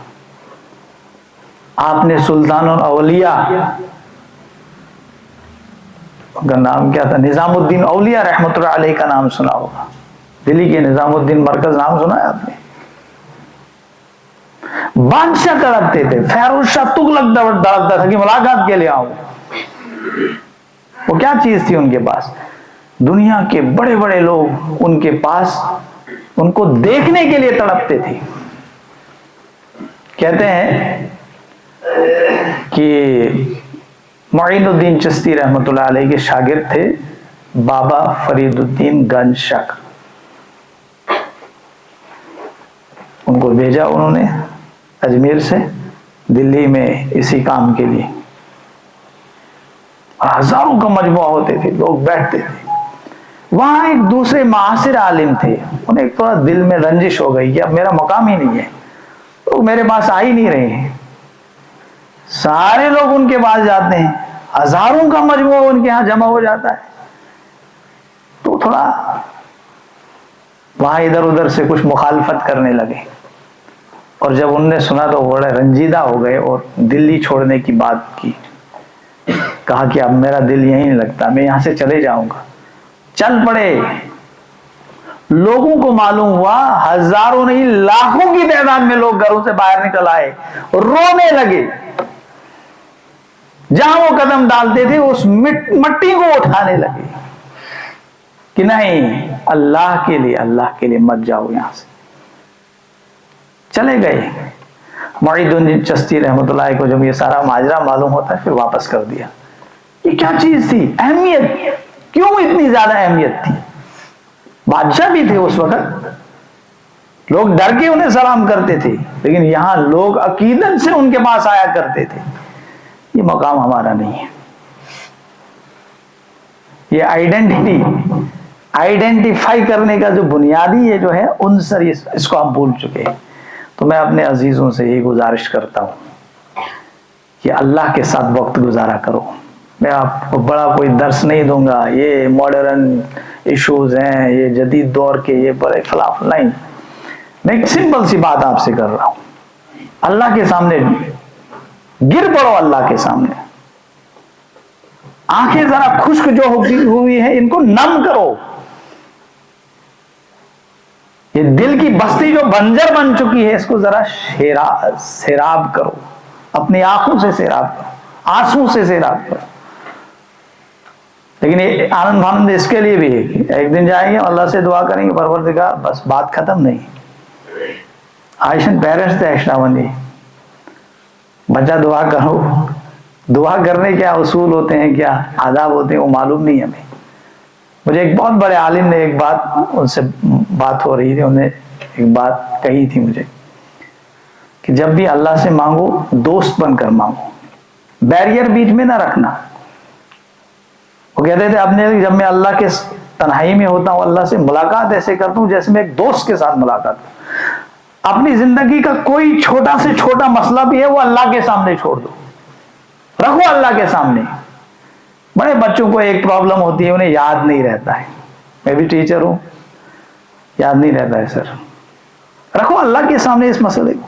آپ نے سلطان الاولیاء کا نام کیا تھا، نظام الدین اولیاء رحمۃ اللہ علیہ کا نام سنا ہوگا، دلی کے نظام الدین مرکز نام سنا ہے آپ نے۔ بادشاہ تڑپتے تھے، فیروز شاہ تغلق تڑپتا تھا کہ ملاقات کے لیے آؤں۔ وہ کیا چیز تھی ان کے پاس؟ دنیا کے بڑے بڑے لوگ ان کے پاس ان کو دیکھنے کے لیے تڑپتے تھے. کہتے ہیں کہ معین الدین چشتی رحمۃ اللہ علیہ کے شاگرد تھے بابا فرید الدین گنج شک. ان کو بھیجا انہوں نے اجمیر سے دلی میں اسی کام کے لیے. ہزاروں کا مجموعہ ہوتے تھے, لوگ بیٹھتے تھے. وہاں ایک دوسرے معاصر عالم تھے, انہیں تھوڑا دل میں رنجش ہو گئی کہ اب میرا مقام ہی نہیں ہے, لوگ میرے پاس آ ہی نہیں رہے ہیں. سارے لوگ ان کے پاس جاتے ہیں, ہزاروں کا مجموعہ ان کے ہاں جمع ہو جاتا ہے. تو تھوڑا وہاں ادھر ادھر سے کچھ مخالفت کرنے لگے, اور جب انہوں نے سنا تو بڑے رنجیدہ ہو گئے اور دلی چھوڑنے کی بات کی. کہا کہ اب میرا دل یہیں نہیں لگتا, میں یہاں سے چلے جاؤں گا. چل پڑے. لوگوں کو معلوم ہوا, ہزاروں نہیں لاکھوں کی تعداد میں لوگ گھروں سے باہر نکل آئے, رونے لگے. جہاں وہ قدم ڈالتے تھے اس مٹی کو اٹھانے لگے کہ نہیں, اللہ کے لیے مت جاؤ یہاں سے. چلے گئے. معین الدین چشتی رحمۃ اللہ کو جب یہ سارا ماجرا معلوم ہوتا ہے پھر واپس کر دیا. یہ کیا چیز تھی؟ اہمیت. کیوں اتنی زیادہ اہمیت تھی؟ بادشاہ بھی تھے اس وقت, لوگ ڈر کے انہیں سلام کرتے تھے, لیکن یہاں لوگ عقیدت سے ان کے پاس آیا کرتے تھے. یہ مقام ہمارا نہیں ہے. یہ آئیڈینٹیفائی کرنے کا جو بنیادی یہ جو ہے عنصر, اس کو ہم بھول چکے ہیں. تو میں اپنے عزیزوں سے یہ گزارش کرتا ہوں کہ اللہ کے ساتھ وقت گزارا کرو. میں آپ کو بڑا کوئی درس نہیں دوں گا, یہ ماڈرن ایشوز ہیں, یہ جدید دور کے, یہ بڑے خلاف نہیں. میں ایک سمپل سی بات آپ سے کر رہا ہوں. اللہ کے سامنے گر پڑو, اللہ کے سامنے. آنکھیں ذرا خشک جو ہوئی ہیں ان کو نم کرو. یہ دل کی بستی جو بنجر بن چکی ہے اس کو ذرا سیراب کرو, اپنی آنکھوں سے سیراب کرو, آنسو سے سیراب کرو. لیکن یہ آنند بھانند اس کے لیے بھی ہے کہ ایک دن جائیں گے اللہ سے دعا کریں گے پروردگار, بس بات ختم نہیں. آئشن پیرنٹس تھے ایکسٹرا بچہ دعا کرو. دعا کرنے کیا اصول ہوتے ہیں, کیا آداب ہوتے ہیں, وہ معلوم نہیں ہمیں. مجھے ایک بہت بڑے عالم نے ایک بات, ان سے بات ہو رہی تھی, انہوں نے ایک بات کہی تھی مجھے کہ جب بھی اللہ سے مانگو دوست بن کر مانگو, بیریئر بیچ میں نہ رکھنا. وہ کہتے تھے اپنے جب میں اللہ کے تنہائی میں ہوتا ہوں اللہ سے ملاقات ایسے کرتا ہوں جیسے میں ایک دوست کے ساتھ ملاقات کرتا ہوں. اپنی زندگی کا کوئی چھوٹا سے چھوٹا مسئلہ بھی ہے وہ اللہ کے سامنے چھوڑ دو, رکھو اللہ کے سامنے. بڑے بچوں کو ایک پرابلم ہوتی ہے, انہیں یاد نہیں رہتا ہے. میں بھی ٹیچر ہوں, یاد نہیں رہتا ہے سر. رکھو اللہ کے سامنے اس مسئلے کو,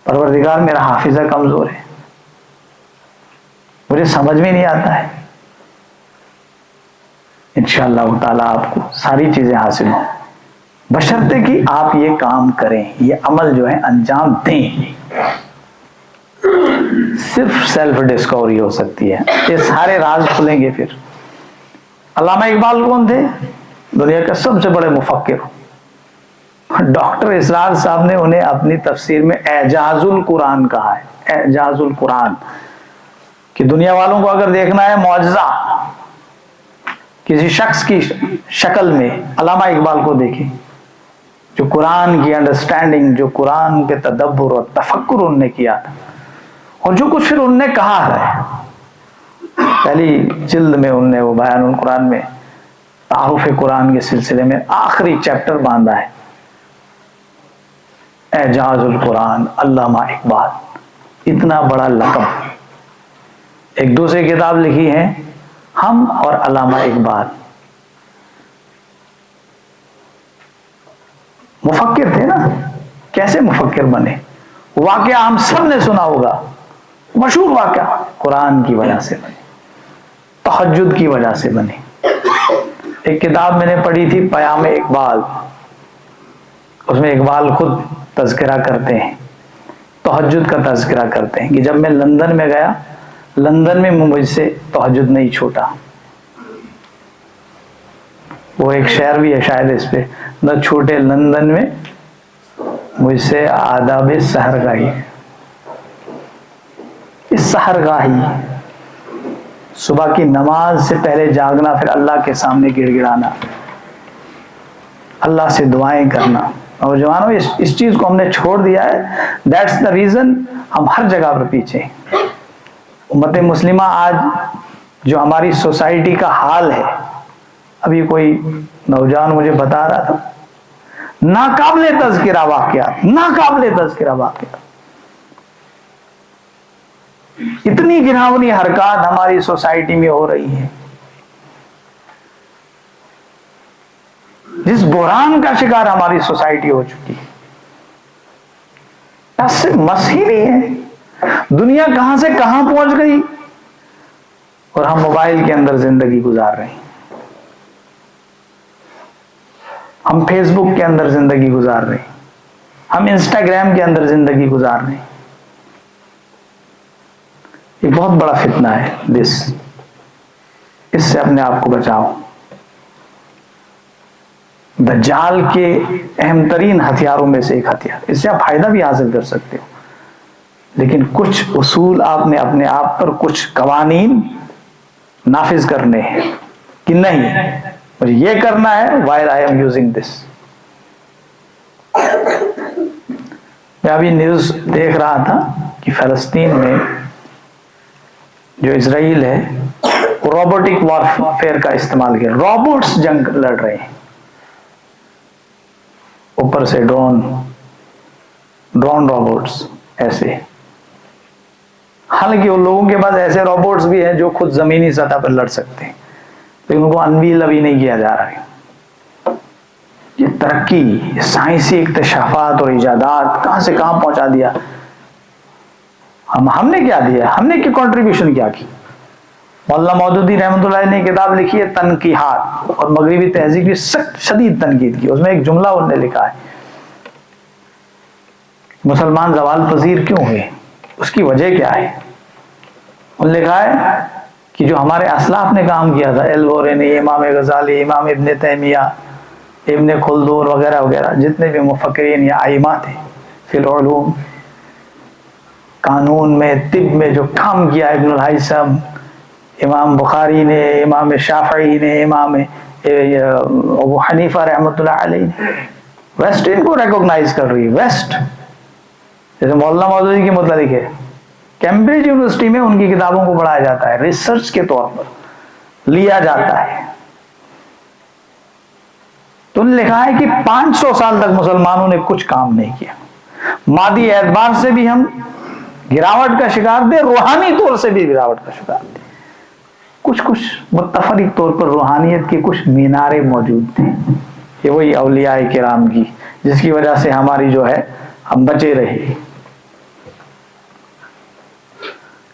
پروردگار میرا حافظہ کمزور ہے, مجھے سمجھ میں نہیں آتا ہے. انشاءاللہ تعالیٰ آپ کو ساری چیزیں حاصل ہوں, بشرطے کہ آپ یہ کام کریں, یہ عمل جو ہے انجام دیں. صرف سیلف ڈسکوری ہو سکتی ہے, یہ سارے راز کھلیں گے پھر. علامہ اقبال کون تھے؟ دنیا کا سب سے بڑے مفکر. ڈاکٹر اسرار صاحب نے انہیں اپنی تفسیر میں اعجاز القرآن کہا ہے. اعجاز القرآن کہ دنیا والوں کو اگر دیکھنا ہے معجزہ کسی شخص کی شکل میں, علامہ اقبال کو دیکھیں, جو قرآن کی انڈرسٹینڈنگ, جو قرآن کے تدبر اور تفکر انہوں نے کیا تھا, اور جو کچھ پھر انہوں نے کہا ہے. پہلی جلد میں انہوں نے وہ بیان القرآن میں تعارف قرآن کے سلسلے میں آخری چیپٹر باندھا ہے, اعجاز القرآن علامہ اقبال. اتنا بڑا لقب. ایک دوسری کتاب لکھی ہے ہم اور علامہ اقبال. مفکر تھے نا, کیسے مفکر بنے؟ واقعہ ہم سب نے سنا ہوگا, مشہور واقعہ, قرآن کی وجہ سے بنے, تہجد کی وجہ سے بنے. ایک کتاب میں نے پڑھی تھی پیام اقبال, اس میں اقبال خود تذکرہ کرتے ہیں, تہجد کا تذکرہ کرتے ہیں کہ جب میں لندن میں گیا, لندن میں مجھ سے تہجد نہیں چھوٹا. وہ ایک شعر بھی ہے شاید اس پہ، نہ چھوٹے لندن میں مجھ سے آداب سحر گاہی. اس سحر گاہی، صبح کی نماز سے پہلے جاگنا، پھر اللہ کے سامنے گڑ گڑانا، اللہ سے دعائیں کرنا. نوجوانوں اس چیز کو ہم نے چھوڑ دیا ہے. دیٹس دا ریزن ہم ہر جگہ پر پیچھے ہیں. امت مسلمہ آج جو ہماری سوسائٹی کا حال ہے، ابھی کوئی نوجوان مجھے بتا رہا تھا، ناقابل تذکرہ واقعات، ناقابل تذکرہ واقعات، اتنی گھناؤنی حرکات ہماری سوسائٹی میں ہو رہی ہیں. جس بحران کا شکار ہماری سوسائٹی ہو چکی ہے، صرف مس ہی نہیں ہے، دنیا کہاں سے کہاں پہنچ گئی اور ہم موبائل کے اندر زندگی گزار رہے ہیں. ہم فیس بک کے اندر زندگی گزار رہے ہیں، ہم انسٹاگرام کے اندر زندگی گزار رہے ہیں. یہ بہت بڑا فتنہ ہے. اس سے اپنے آپ کو بچاؤ. دجال کے اہم ترین ہتھیاروں میں سے ایک ہتھیار، اس سے آپ فائدہ بھی حاصل کر سکتے ہو، لیکن کچھ اصول آپ نے اپنے آپ پر، کچھ قوانین نافذ کرنے ہیں کہ نہیں مجھے یہ کرنا ہے while I am using this. میں ابھی نیوز دیکھ رہا تھا کہ فلسطین میں جو اسرائیل ہے روبوٹک وارفیئر کا استعمال کیا، روبوٹس جنگ لڑ رہے ہیں، اوپر سے ڈرون روبوٹس ایسے. حالانکہ ان لوگوں کے پاس ایسے روبوٹس بھی ہیں جو خود زمینی سطح پر لڑ سکتے ہیں، لیکن ان کو انویل ابھی نہیں کیا جا رہا ہے. یہ ترقی، یہ سائنسی اکتشافات اور ایجادات کہاں سے کہاں پہنچا دیا. ہم نے کیا دیا، ہم نے کیا کنٹریبیوشن کیا کی. مولانا مودودی رحمۃ اللہ علیہ نے کتاب لکھی ہے تنقیحات، اور مغربی تہذیب کی سخت شدید تنقید کی. اس میں ایک جملہ انہوں نے لکھا ہے، مسلمان زوال پذیر کیوں ہوئے، اس کی وجہ کیا ہے. انہوں نے لکھا ہے کہ جو ہمارے اسلاف نے کام کیا تھا، البورینی، امام غزالی، امام ابن تیمیہ، ابن خلدون وغیرہ وغیرہ، جتنے بھی مفکرین یا ائمہ تھے فی العلوم، قانون میں، طب میں جو کام کیا، ابن الہیثم، امام بخاری نے، امام شافعی نے، امام ابو حنیفہ رحمۃ اللہ علیہ نے، ویسٹ ان کو ریکوگنائز کر رہی ہے. ویسٹ جیسے مولانا مودودی کے متعلق ہے، کیمبرج یونیورسٹی میں ان کی کتابوں کو پڑھایا جاتا ہے، ریسرچ کے طور پر لیا جاتا ہے. تو انہوں نے لکھا ہے کہ 500 سال تک مسلمانوں نے کچھ کام نہیں کیا. مادی اعتبار سے بھی ہم گراوٹ کا شکار تھے، روحانی طور سے بھی گراوٹ کا شکار تھے. کچھ متفرق طور پر روحانیت کے کچھ میناریں موجود تھے، یہ وہی اولیاء کرام کی، جس کی وجہ سے ہماری جو ہے ہم بچے رہے.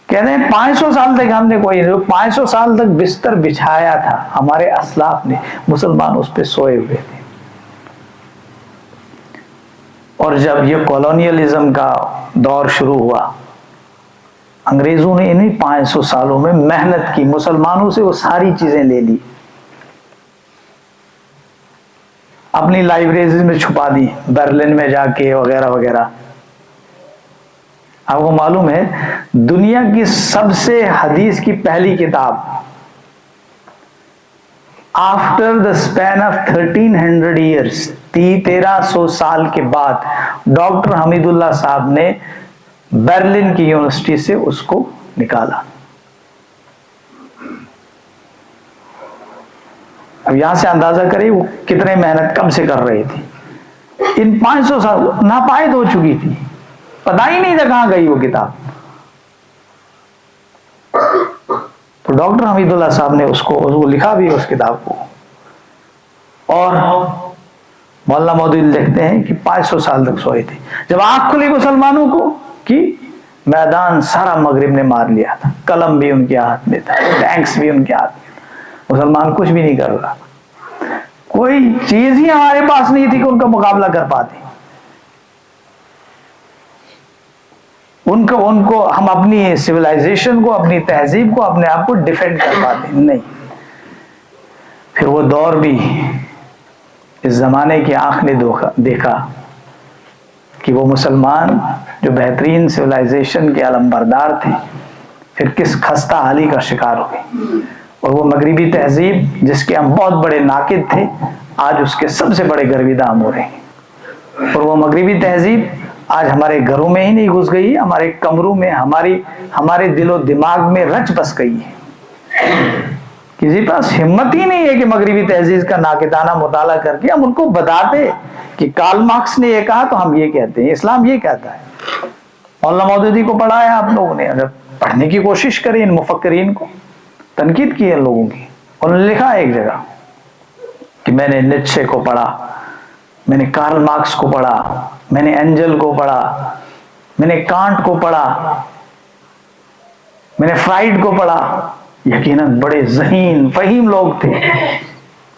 کہتے ہیں 500 سال تک ہم نے 500 سال تک بستر بچھایا تھا ہمارے اسلاف نے، مسلمان اس پہ سوئے ہوئے تھے. اور جب یہ کولونیلزم کا دور شروع ہوا، انگریزوں نے انہی 500 سالوں میں محنت کی، مسلمانوں سے وہ ساری چیزیں لے لی، اپنی لائبریریز میں چھپا دی، برلن میں جا کے وغیرہ وغیرہ. آپ کو معلوم ہے دنیا کی سب سے حدیث کی پہلی کتاب after the span of 1300 years, 1300 سال کے بعد ڈاکٹر حمید اللہ صاحب نے برلن کی یونیورسٹی سے اس کو نکالا. اب یہاں سے اندازہ کریں وہ کتنے محنت کب سے کر رہے تھے. ان 500 سال ناپائید ہو چکی تھی، پتہ ہی نہیں تھا کہاں گئی وہ کتاب. تو ڈاکٹر حمید اللہ صاحب نے اس کو لکھا بھی اس کتاب کو. اور مولانا مودودی لکھتے ہیں کہ 500 سال تک سوئے تھے. جب آنکھ کھلی مسلمانوں کو کہ میدان سارا مغرب نے مار لیا تھا، قلم بھی ان کے ہاتھ میں تھا، ٹینکس بھی ان کے ہاتھ میں تھا، مسلمان کچھ بھی نہیں کر رہا، کوئی چیز ہی ہمارے پاس نہیں تھی کہ ان کا مقابلہ کر پاتے. ان کو ہم اپنی سویلائزیشن کو، اپنی تہذیب کو، اپنے آپ کو ڈیفینڈ کر پاتے نہیں. پھر وہ دور بھی اس زمانے کی آنکھ نے دیکھا کہ وہ مسلمان جو بہترین سویلائزیشن کے علم بردار تھے پھر کس خستہ حالی کا شکار ہو گئے، اور وہ مغربی تہذیب جس کے ہم بہت بڑے ناقد تھے آج اس کے سب سے بڑے گرویدہ ہم ہو رہے ہیں، اور وہ مغربی تہذیب آج ہمارے گھروں میں ہی نہیں گھس گئی، ہمارے کمروں میں، ہمارے دل و دماغ میں رچ بس گئی ہے۔ کسی پاس ہمت ہی نہیں ہے کہ مغربی تہذیب کا ناقدانہ مطالعہ کر کے ہم ان کو بتاتے کہ کارل مارکس نے یہ کہا تو ہم یہ کہتے ہیں، اسلام یہ کہتا ہے۔ مولانا مودودی کو پڑھا ہے آپ لوگوں نے، اگر پڑھنے کی کوشش کریں ان مفکرین کو، تنقید کی ہے لوگوں کی، انہوں نے لکھا ہے ایک جگہ کہ میں نے نیٹشے کو پڑھا، میں نے کارل مارکس کو پڑھا، میں نے اینجل کو پڑھا، میں نے کانٹ کو پڑھا، میں نے فرائڈ کو پڑھا۔ یقیناً بڑے ذہین فہیم لوگ تھے،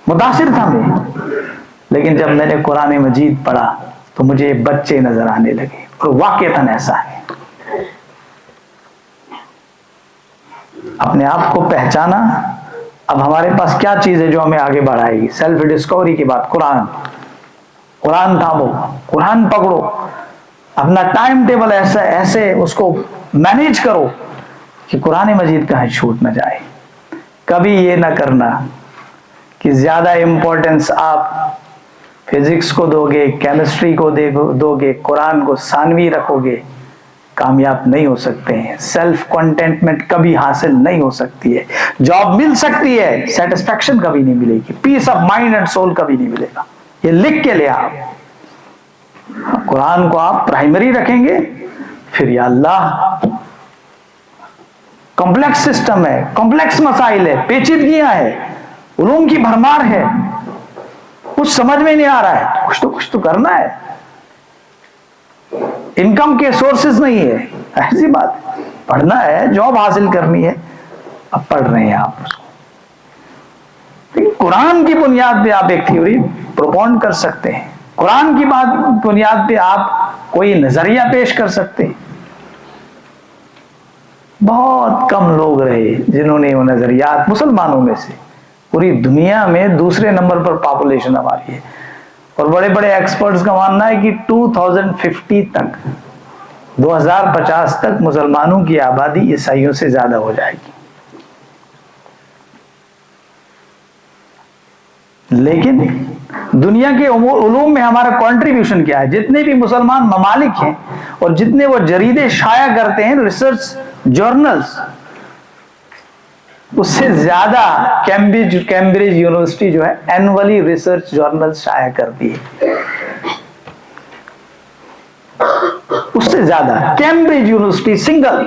متاثر تھا میں، لیکن جب میں نے قرآن مجید پڑھا تو مجھے بچے نظر آنے لگے، اور واقعتاً ایسا ہے۔ اپنے آپ کو پہچانا، اب ہمارے پاس کیا چیز ہے جو ہمیں آگے بڑھائے گی؟ سیلف ڈسکوری کی بات، قرآن تھامو، قرآن پکڑو، اپنا ٹائم ٹیبل ایسے اس کو مینیج کرو کہ قرآن مجید کہیں چھوٹ نہ جائے۔ کبھی یہ نہ کرنا کہ زیادہ امپورٹنس آپ فزکس کو دو گے، کیمسٹری کو دو گے، قرآن کو ثانوی رکھو گے، کامیاب نہیں ہو سکتے ہیں۔ سیلف کنٹینٹمنٹ کبھی حاصل نہیں ہو سکتی ہے۔ جاب مل سکتی ہے، سیٹسفیکشن کبھی نہیں ملے گی، پیس آف مائنڈ اینڈ سول کبھی نہیں ملے گا۔ یہ لکھ کے لے آپ قرآن کو آپ پرائمری رکھیں گے، پھر یا اللہ کمپلیکس سسٹم ہے، کمپلیکس مسائل ہے، پیچیدگیاں ہے، علوم کی بھرمار ہے، کچھ سمجھ میں نہیں آ رہا ہے، کچھ تو کرنا ہے، انکم کے سورسز نہیں ہے، ایسی بات، پڑھنا ہے، جاب حاصل کرنی ہے، اب پڑھ رہے ہیں آپ اس کو۔ قرآن کی بنیاد پہ آپ ایک تھیوری پروپونڈ کر سکتے ہیں، قرآن کی بنیاد پہ آپ کوئی نظریہ پیش کر سکتے ہیں۔ بہت کم لوگ رہے جنہوں نے وہ نظریات، مسلمانوں میں سے، پوری دنیا میں دوسرے نمبر پر پاپولیشن ہماری ہے، اور بڑے بڑے ایکسپرٹس کا ماننا ہے کہ 2050 تک، 2050 تک مسلمانوں کی آبادی عیسائیوں سے زیادہ ہو جائے گی۔ لیکن دنیا کے علوم میں ہمارا کنٹریبیوشن کیا ہے؟ جتنے بھی مسلمان ممالک ہیں اور جتنے وہ جریدے شائع کرتے ہیں، ریسرچ جرنلز، اس سے زیادہ کیمبرج یونیورسٹی جو ہے اینولی ریسرچ جرنل شائع کرتی ہے، اس سے زیادہ کیمبرج یونیورسٹی سنگل۔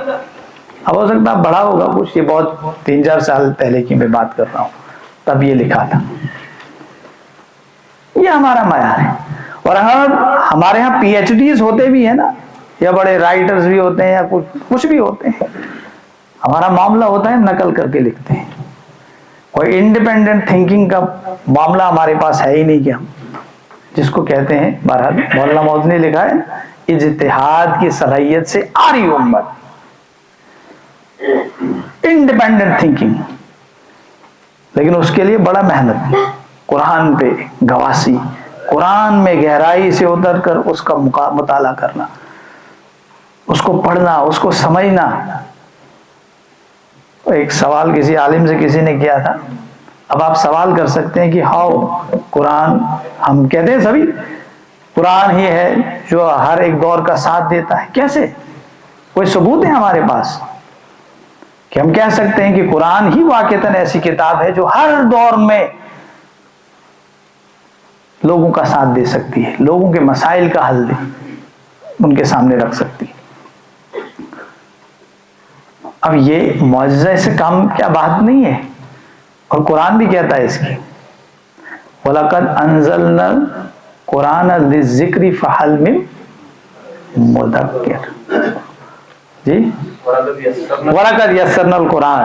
اب ہو سکتا بڑا ہوگا کچھ، یہ بہت 3-4 سال پہلے کی میں بات کر رہا ہوں، تب یہ لکھا تھا۔ یہ ہمارا معیار ہے، اور ہمارے ہاں پی ایچ ڈیز ہوتے بھی ہیں نا، یا بڑے رائٹرز بھی ہوتے ہیں، یا کچھ بھی ہوتے ہیں، ہمارا معاملہ ہوتا ہے نقل کر کے لکھتے ہیں، کوئی انڈیپینڈنٹ تھنکنگ کا معاملہ ہمارے پاس ہے ہی نہیں کہ ہم جس کو کہتے ہیں، بہرحال مولانا مودودی نے لکھا ہے اجتہاد کی صلاحیت سے آری امت، انڈیپینڈنٹ تھنکنگ، لیکن اس کے لیے بڑا محنت، قرآن پہ گواسی، قرآن میں گہرائی سے اتر کر اس کا مطالعہ کرنا، اس کو پڑھنا، اس کو سمجھنا۔ ایک سوال کسی عالم سے کسی نے کیا تھا، اب آپ سوال کر سکتے ہیں کہ ہاؤ قرآن، ہم کہتے ہیں سبھی قرآن ہی ہے جو ہر ایک دور کا ساتھ دیتا ہے، کیسے؟ کوئی ثبوت ہے ہمارے پاس کہ ہم کہہ سکتے ہیں کہ قرآن ہی واقعتاً ایسی کتاب ہے جو ہر دور میں لوگوں کا ساتھ دے سکتی ہے، لوگوں کے مسائل کا حل ان کے سامنے رکھ سکتی ہے؟ اب یہ معجزہ سے کم کیا بات نہیں ہے، اور قرآن بھی کہتا ہے اس کی وَلَقَدْ أَنزَلْنَا الْقُرْآنَ لِلذِّكْرِ فَهَلْ مِن مُدَّكِرٍ، جی وَلَقَدْ يَسَّرْنَا الْقُرْآنَ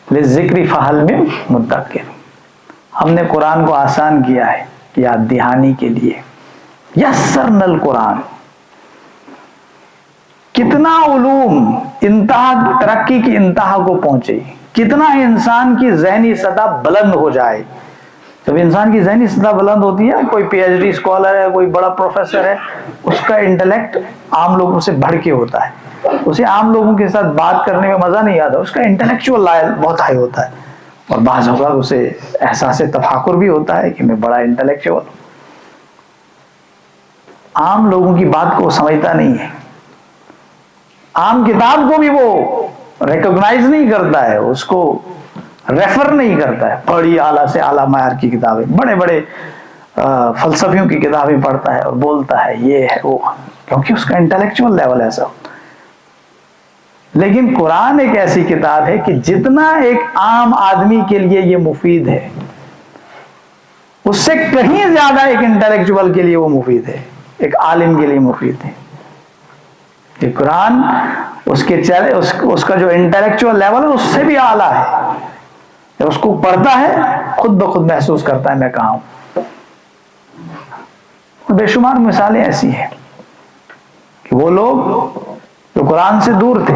لِلذِّكْرِ فَهَلْ مِن مُدَّكِرٍ، ہم نے قرآن کو آسان کیا ہے یاد دہانی کے لیے۔ یسرنا القرآن، کتنا علوم انتہا، ترقی کی انتہا کو پہنچے، کتنا انسان کی ذہنی سطح بلند ہو جائے. جب انسان کی ذہنی سطح بلند ہوتی ہے، کوئی پی ایچ ڈی اسکالر ہے، کوئی بڑا پروفیسر ہے، اس کا انٹلیکٹ عام لوگوں سے بڑھ کے ہوتا ہے، اسے عام لوگوں کے ساتھ بات کرنے میں مزہ نہیں آتا، اس کا انٹلیکچوئل لیول بہت ہائی ہوتا ہے، اور بعض اوقات اسے احساس تفاخر بھی ہوتا ہے کہ میں بڑا انٹلیکچوئل ہوں. عام لوگوں کی بات کو سمجھتا نہیں ہے، عام کتاب کو بھی وہ ریکگنائز نہیں کرتا ہے، اس کو ریفر نہیں کرتا ہے. بڑی اعلیٰ سے اعلیٰ معیار کی کتابیں، بڑے بڑے فلسفیوں کی کتابیں پڑھتا ہے اور بولتا ہے یہ ہے وہ، کیونکہ اس کا انٹلیکچوئل لیول ایسا ہوتا ہے. لیکن قرآن ایک ایسی کتاب ہے کہ جتنا ایک عام آدمی کے لیے یہ مفید ہے، اس سے کہیں زیادہ ایک انٹلیکچوئل کے لیے وہ مفید ہے، ایک عالم کے لیے مفید ہے. کہ قرآن اس کا جو انٹلیکچوئل لیول ہے اس سے بھی اعلیٰ ہے. جب اس کو پڑھتا ہے خود بخود محسوس کرتا ہے میں کہاں ہوں. بے شمار مثالیں ایسی ہیں کہ وہ لوگ جو قرآن سے دور تھے،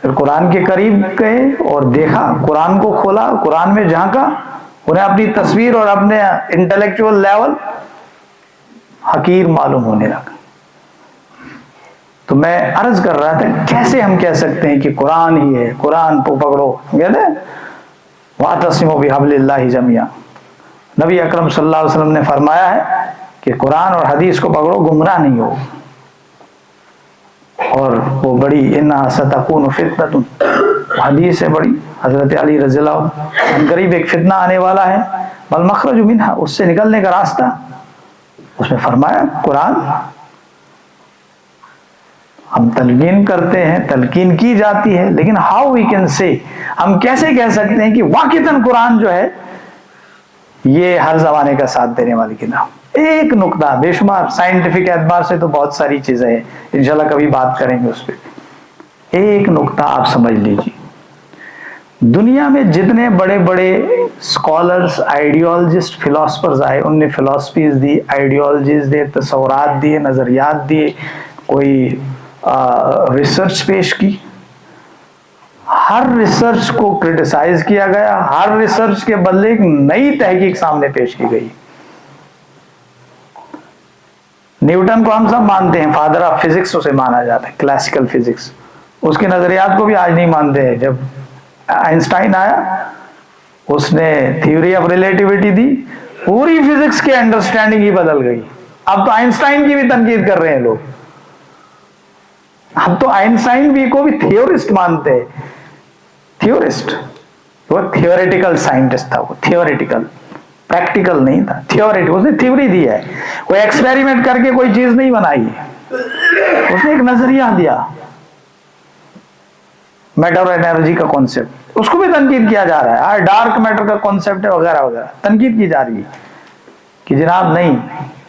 پھر قرآن کے قریب گئے اور دیکھا، قرآن کو کھولا، قرآن میں جھانکا، انہیں اپنی تصویر اور اپنے انٹلیکچوئل لیول حقیر معلوم ہونے لگا. تو میں عرض کر رہا تھا کیسے ہم کہہ سکتے ہیں کہ قرآن ہی ہے، قرآن کو پکڑو، کہتے ہیں وَاعْتَصِمُوا بِحَبْلِ اللَّهِ جَمِيعًا. نبی اکرم صلی اللہ علیہ وسلم نے فرمایا ہے کہ قرآن اور حدیث کو پکڑو، گمراہ نہیں ہو. اور وہ بڑی اِنَّهَا سَتَكُونُ فِتْنَةٌ، حدیث ہے بڑی، حضرت علی رضی اللہ عنہ، قریب ایک فتنہ آنے والا ہے، وَالْمَخْرَجُ مِنْهَا، اس سے نکلنے کا راستہ. اس میں فرمایا قرآن. ہم تلقین کرتے ہیں، تلقین کی جاتی ہے، لیکن ہاؤ وی کین سے، ہم کیسے کہہ سکتے ہیں کہ واقعتاً قرآن جو ہے یہ ہر زمانے کا ساتھ دینے والی کتاب. ایک نقطہ، بے شمار سائنٹیفک اعتبار سے تو بہت ساری چیزیں ہیں، انشاءاللہ کبھی بات کریں گے اس پہ. ایک نقطہ آپ سمجھ لیجیے، دنیا میں جتنے بڑے بڑے اسکالرس، آئیڈیالوجسٹ، فلاسفرز آئے، ان نے فلاسفیز دی، آئیڈیالوجیز دیے، تصورات دیے، نظریات دیے، کوئی ریسرچ پیش کی. ہر ریسرچ کو کرٹیسائز کیا گیا، ہر ریسرچ کے بدلے ایک نئی تحقیق سامنے پیش کی گئی. نیوٹن کو ہم سب مانتے ہیں، فادر آف فزکس اسے مانا جاتا ہے، کلاسیکل فزکس. اس کے نظریات کو بھی آج نہیں مانتے ہیں. جب آئنسٹائن آیا، اس نے تھیوری آف ریلیٹیوٹی دی، پوری فزکس کی انڈرسٹینڈنگ ہی بدل گئی. اب تو آئنسٹائن کی بھی تنقید کر رہے ہیں لوگ. اب تو آئنسٹائن بھی کو بھی تھیورسٹ مانتے ہیں. تھیورسٹ، وہ تھیوریٹیکل سائنٹسٹ تھا، وہ تھیوریٹیکل، پریکٹیکل نہیں تھا. تھیوریٹیکل، اس نے تھیوری دی ہے، کوئی ایکسپیریمنٹ کر کے کوئی چیز نہیں بنائی ہے. اس نے ایک نظریہ دیا، میٹر اور انرجی کا کانسیپٹ، اس کو بھی تنقید کیا جا رہا ہے. ڈارک میٹر کا کانسیپٹ ہے وغیرہ وغیرہ، تنقید کی جا رہی ہے کہ جناب نہیں،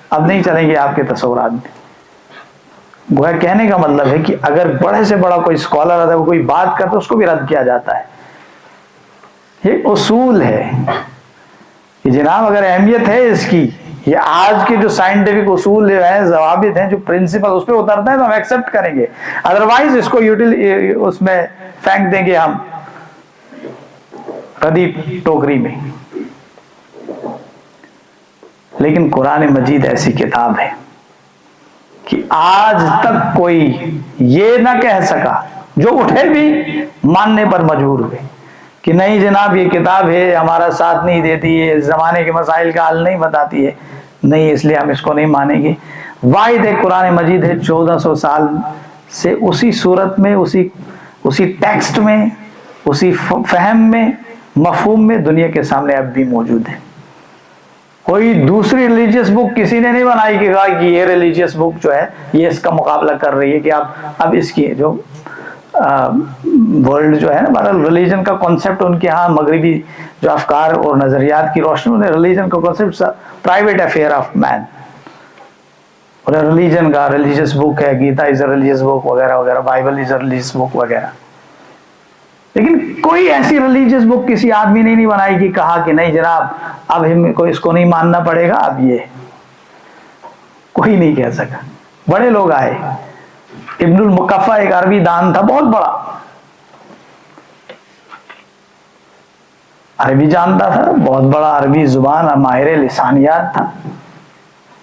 اب نہیں چلیں گے آپ کے تصورات میں. گویا کہنے کا مطلب ہے کہ اگر بڑے سے بڑا کوئی اسکالر آتا ہے، وہ کوئی بات کرتا ہے، اس کو بھی رد کیا جاتا ہے. یہ اصول ہے کہ جناب اگر اہمیت ہے اس کی، یہ آج کے جو سائنٹیفک اصول ہیں، ضوابط ہیں، جو پرنسپل اس پہ اترتا ہے تو ہم ایکسپٹ کریں گے، ادروائز اس کو اس میں پھینک دیں گے ہم ردیف ٹوکری میں. لیکن قرآن مجید ایسی کتاب ہے کہ آج تک کوئی یہ نہ کہہ سکا، جو اٹھے بھی ماننے پر مجبور ہوئے کہ نہیں جناب یہ کتاب ہے، ہمارا ساتھ نہیں دیتی ہے، زمانے کے مسائل کا حل نہیں بتاتی ہے، نہیں اس لیے ہم اس کو نہیں مانیں گے. واحد ایک قرآن مجید ہے، 1400 سال سے اسی صورت میں، اسی ٹیکسٹ میں، اسی فہم میں، مفہوم میں دنیا کے سامنے اب بھی موجود ہے. کوئی دوسری ریلیجیس بک کسی نے نہیں بنائی کہ کہا کہ یہ ریلیجیس بک جو ہے یہ اس کا مقابلہ کر رہی ہے کہ اب اس کی جو ورلڈ جو ہے نا، بہرحال ریلیجن کا کانسیپٹ ان کے ہاں مغربی جو افکار اور نظریات کی روشنی میں، ریلیجن کا کانسیپٹ پرائیویٹ افیئر آف مین. اور ریلیجن کا ریلیجیس بک ہے، گیتا از اے ریلیجیس بک وغیرہ وغیرہ، بائبل از اے ریلیجیس بک وغیرہ. لیکن کوئی ایسی ریلیجیس بک کسی آدمی نے نہیں بنائی کہ کہا کہ نہیں جناب اب ہم کو اس کو نہیں ماننا پڑے گا. اب یہ کوئی نہیں کہہ سکا. بڑے لوگ آئے، ابن المقفع ایک عربی دان تھا بہت بڑا، عربی جانتا تھا، بہت بڑا عربی زبان اور ماہر لسانیات تھا.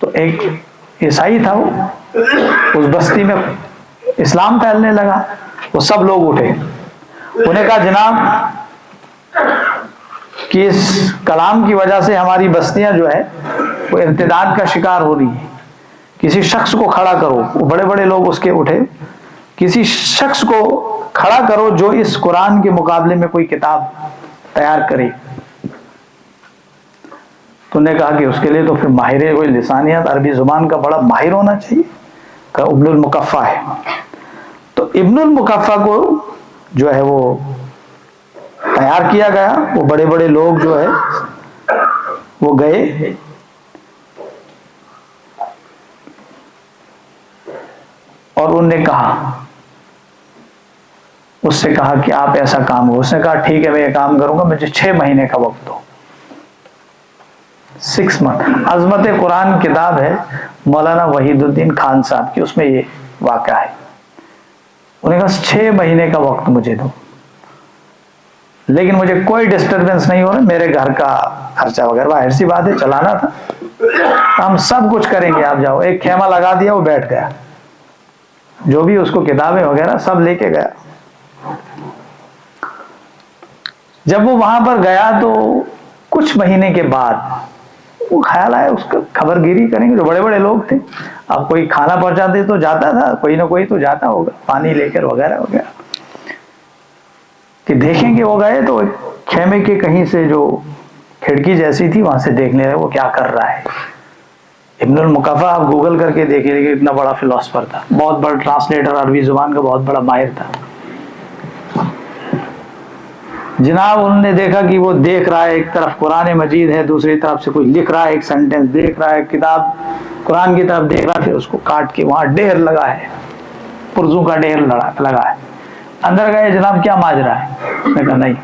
تو ایک عیسائی تھا، وہ اس بستی میں اسلام پھیلنے لگا. وہ سب لوگ اٹھے، انہیں کہا جناب کہ اس کلام کی وجہ سے ہماری بستیاں جو ہے وہ ارتداد کا شکار ہو رہی ہیں، کسی شخص کو کھڑا کرو. وہ بڑے بڑے لوگ اس کے اٹھے، کسی شخص کو کھڑا کرو جو اس قرآن کے مقابلے میں کوئی کتاب تیار کرے. تو نے کہا کہ اس کے لیے تو پھر ماہر کوئی لسانیات عربی زبان کا بڑا ماہر ہونا چاہیے. کہ ابن المقفع ہے. تو ابن المقفع کو جو ہے وہ تیار کیا گیا. وہ بڑے بڑے لوگ جو ہے وہ گئے اور انہوں نے کہا، اس سے کہا کہ آپ ایسا کام ہو. اس نے کہا ٹھیک ہے میں یہ کام کروں گا، مجھے 6 مہینے کا وقت دو. 6 months. عظمت قرآن کتاب ہے مولانا وحید الدین خان صاحب کی، اس میں یہ واقعہ ہے. انہوں نے کہا 6 مہینے کا وقت مجھے دو، لیکن مجھے کوئی ڈسٹربنس نہیں ہو رہا، میرے گھر کا خرچہ وغیرہ ظاہر سی بات ہے چلانا تھا، ہم سب کچھ کریں گے، آپ جاؤ. ایک خیمہ لگا دیا، وہ بیٹھ گیا، جو بھی اس کو کتابیں وغیرہ سب لے کے گیا. جب وہ وہاں پر گیا تو کچھ مہینے کے بعد وہ خیال آیا اس کا خبر گیری کریں گے. جو بڑے بڑے لوگ تھے، اب کوئی کھانا پہنچاتے تو جاتا تھا، کوئی نہ کوئی تو جاتا ہوگا پانی لے کر وغیرہ وغیرہ، کہ دیکھیں گے. وہ گئے تو خیمے کے کہیں سے جو کھڑکی جیسی تھی وہاں سے دیکھنے لگے وہ کیا کر رہا ہے. ابن المقفع آپ گوگل کر کے دیکھیں گے، اتنا بڑا فلاسفر تھا، بہت بڑا ٹرانسلیٹر، عربی زبان کا بہت بڑا ماہر تھا. جناب انہوں نے دیکھا کہ وہ دیکھ رہا ہے، ایک طرف قرآن مجید ہے، دوسری طرف سے کوئی لکھ رہا ہے، ایک سینٹنس دیکھ رہا ہے، کتاب قرآن کی طرف دیکھ رہا ہے، پھر اس کو کاٹ کے وہاں ڈھیر لگا ہے، پرزوں کا ڈھیر لگا ہے. اندر گئے، جناب کیا ماجرا ہے؟ میں کہا نہیں،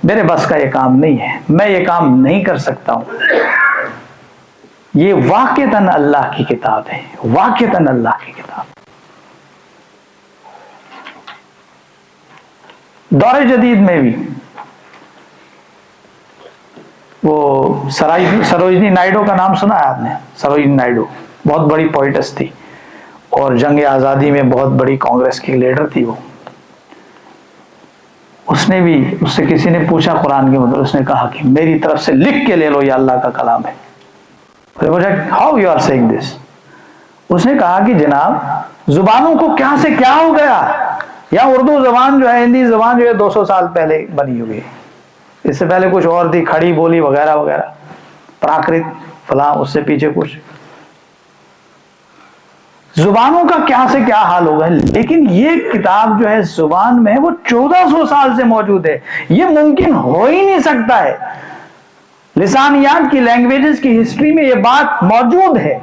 میرے بس کا یہ کام نہیں ہے، میں یہ کام نہیں کر سکتا ہوں. یہ واقعتاً اللہ کی کتاب ہے، واقعتاً اللہ کی کتاب. دور جدید میں بھی وہ سروجنی نائڈو کا نام سنا ہے آپ نے؟ سروجنی نائڈو بہت بڑی پوئٹس تھی اور جنگ آزادی میں بہت بڑی کانگریس کی لیڈر تھی. وہ اس نے بھی، اس سے کسی نے پوچھا قرآن کے مطلب، اس نے کہا کہ میری طرف سے لکھ کے لے لو، یہ اللہ کا کلام ہے. ہاؤ یو آر سیئنگ دس؟ اس نے کہا کہ جناب زبانوں کو کیا سے کیا ہو گیا، یا اردو زبان جو ہے، ہندی زبان جو ہے 200 سال پہلے بنی ہوئی ہے، اس سے پہلے کچھ اور تھی، کھڑی بولی وغیرہ وغیرہ، پراکرت فلاں، اس سے پیچھے کچھ. زبانوں کا کیا سے کیا حال ہوگا، لیکن یہ کتاب جو ہے زبان میں وہ 1400 سال سے موجود ہے. یہ ممکن ہو ہی نہیں سکتا ہے. لسانیات کی، لینگویجز کی ہسٹری میں یہ بات موجود ہے.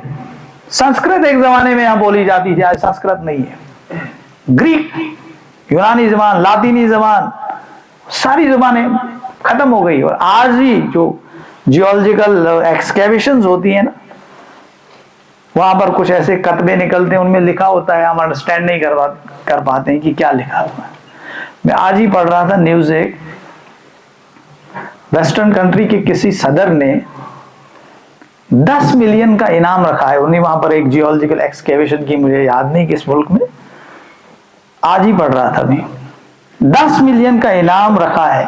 سنسکرت ایک زمانے میں یہاں بولی جاتی تھی، آج سنسکرت نہیں ہے. گریک، یونانی زبان، لاطینی زبان، ساری زبانیں ختم ہو گئی. اور آج ہی جو جیولوجیکل ایکسکیویشنز ہوتی ہیں نا، وہاں پر کچھ ایسے کتبے نکلتے ہیں، ان میں لکھا ہوتا ہے، ہم انڈرسٹینڈ نہیں کر پاتے ہیں کہ کیا لکھا ہوا ہے. میں آج ہی پڑھ رہا تھا نیوز، ایک ویسٹرن کنٹری کے کسی صدر نے 10 ملین کا انعام رکھا ہے. انہوں نے وہاں پر ایک جیولوجیکل ایکسکیویشن کی، مجھے یاد نہیں کس ملک میں، آج ہی پڑھ رہا تھا میں. 10 ملین کا انعام رکھا ہے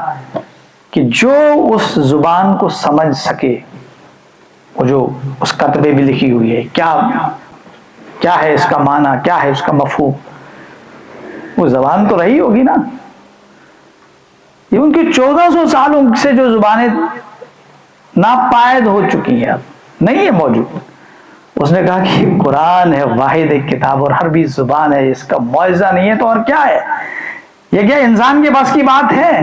کہ جو اس زبان کو سمجھ سکے، وہ جو اس کتبے بھی لکھی ہوئی ہے، کیا ہے اس کا معنی، کیا ہے اس کا مفہوم. وہ زبان تو رہی ہوگی نا. یہ ان کی 1400 سالوں سے جو زبانیں ناپائید ہو چکی ہیں، اب نہیں ہے موجود. اس نے کہا کہ قرآن ہے واحد ایک کتاب اور عربی زبان ہے، اس کا معجزہ نہیں ہے تو اور کیا ہے؟ یہ کیا انسان کے بس کی بات ہے؟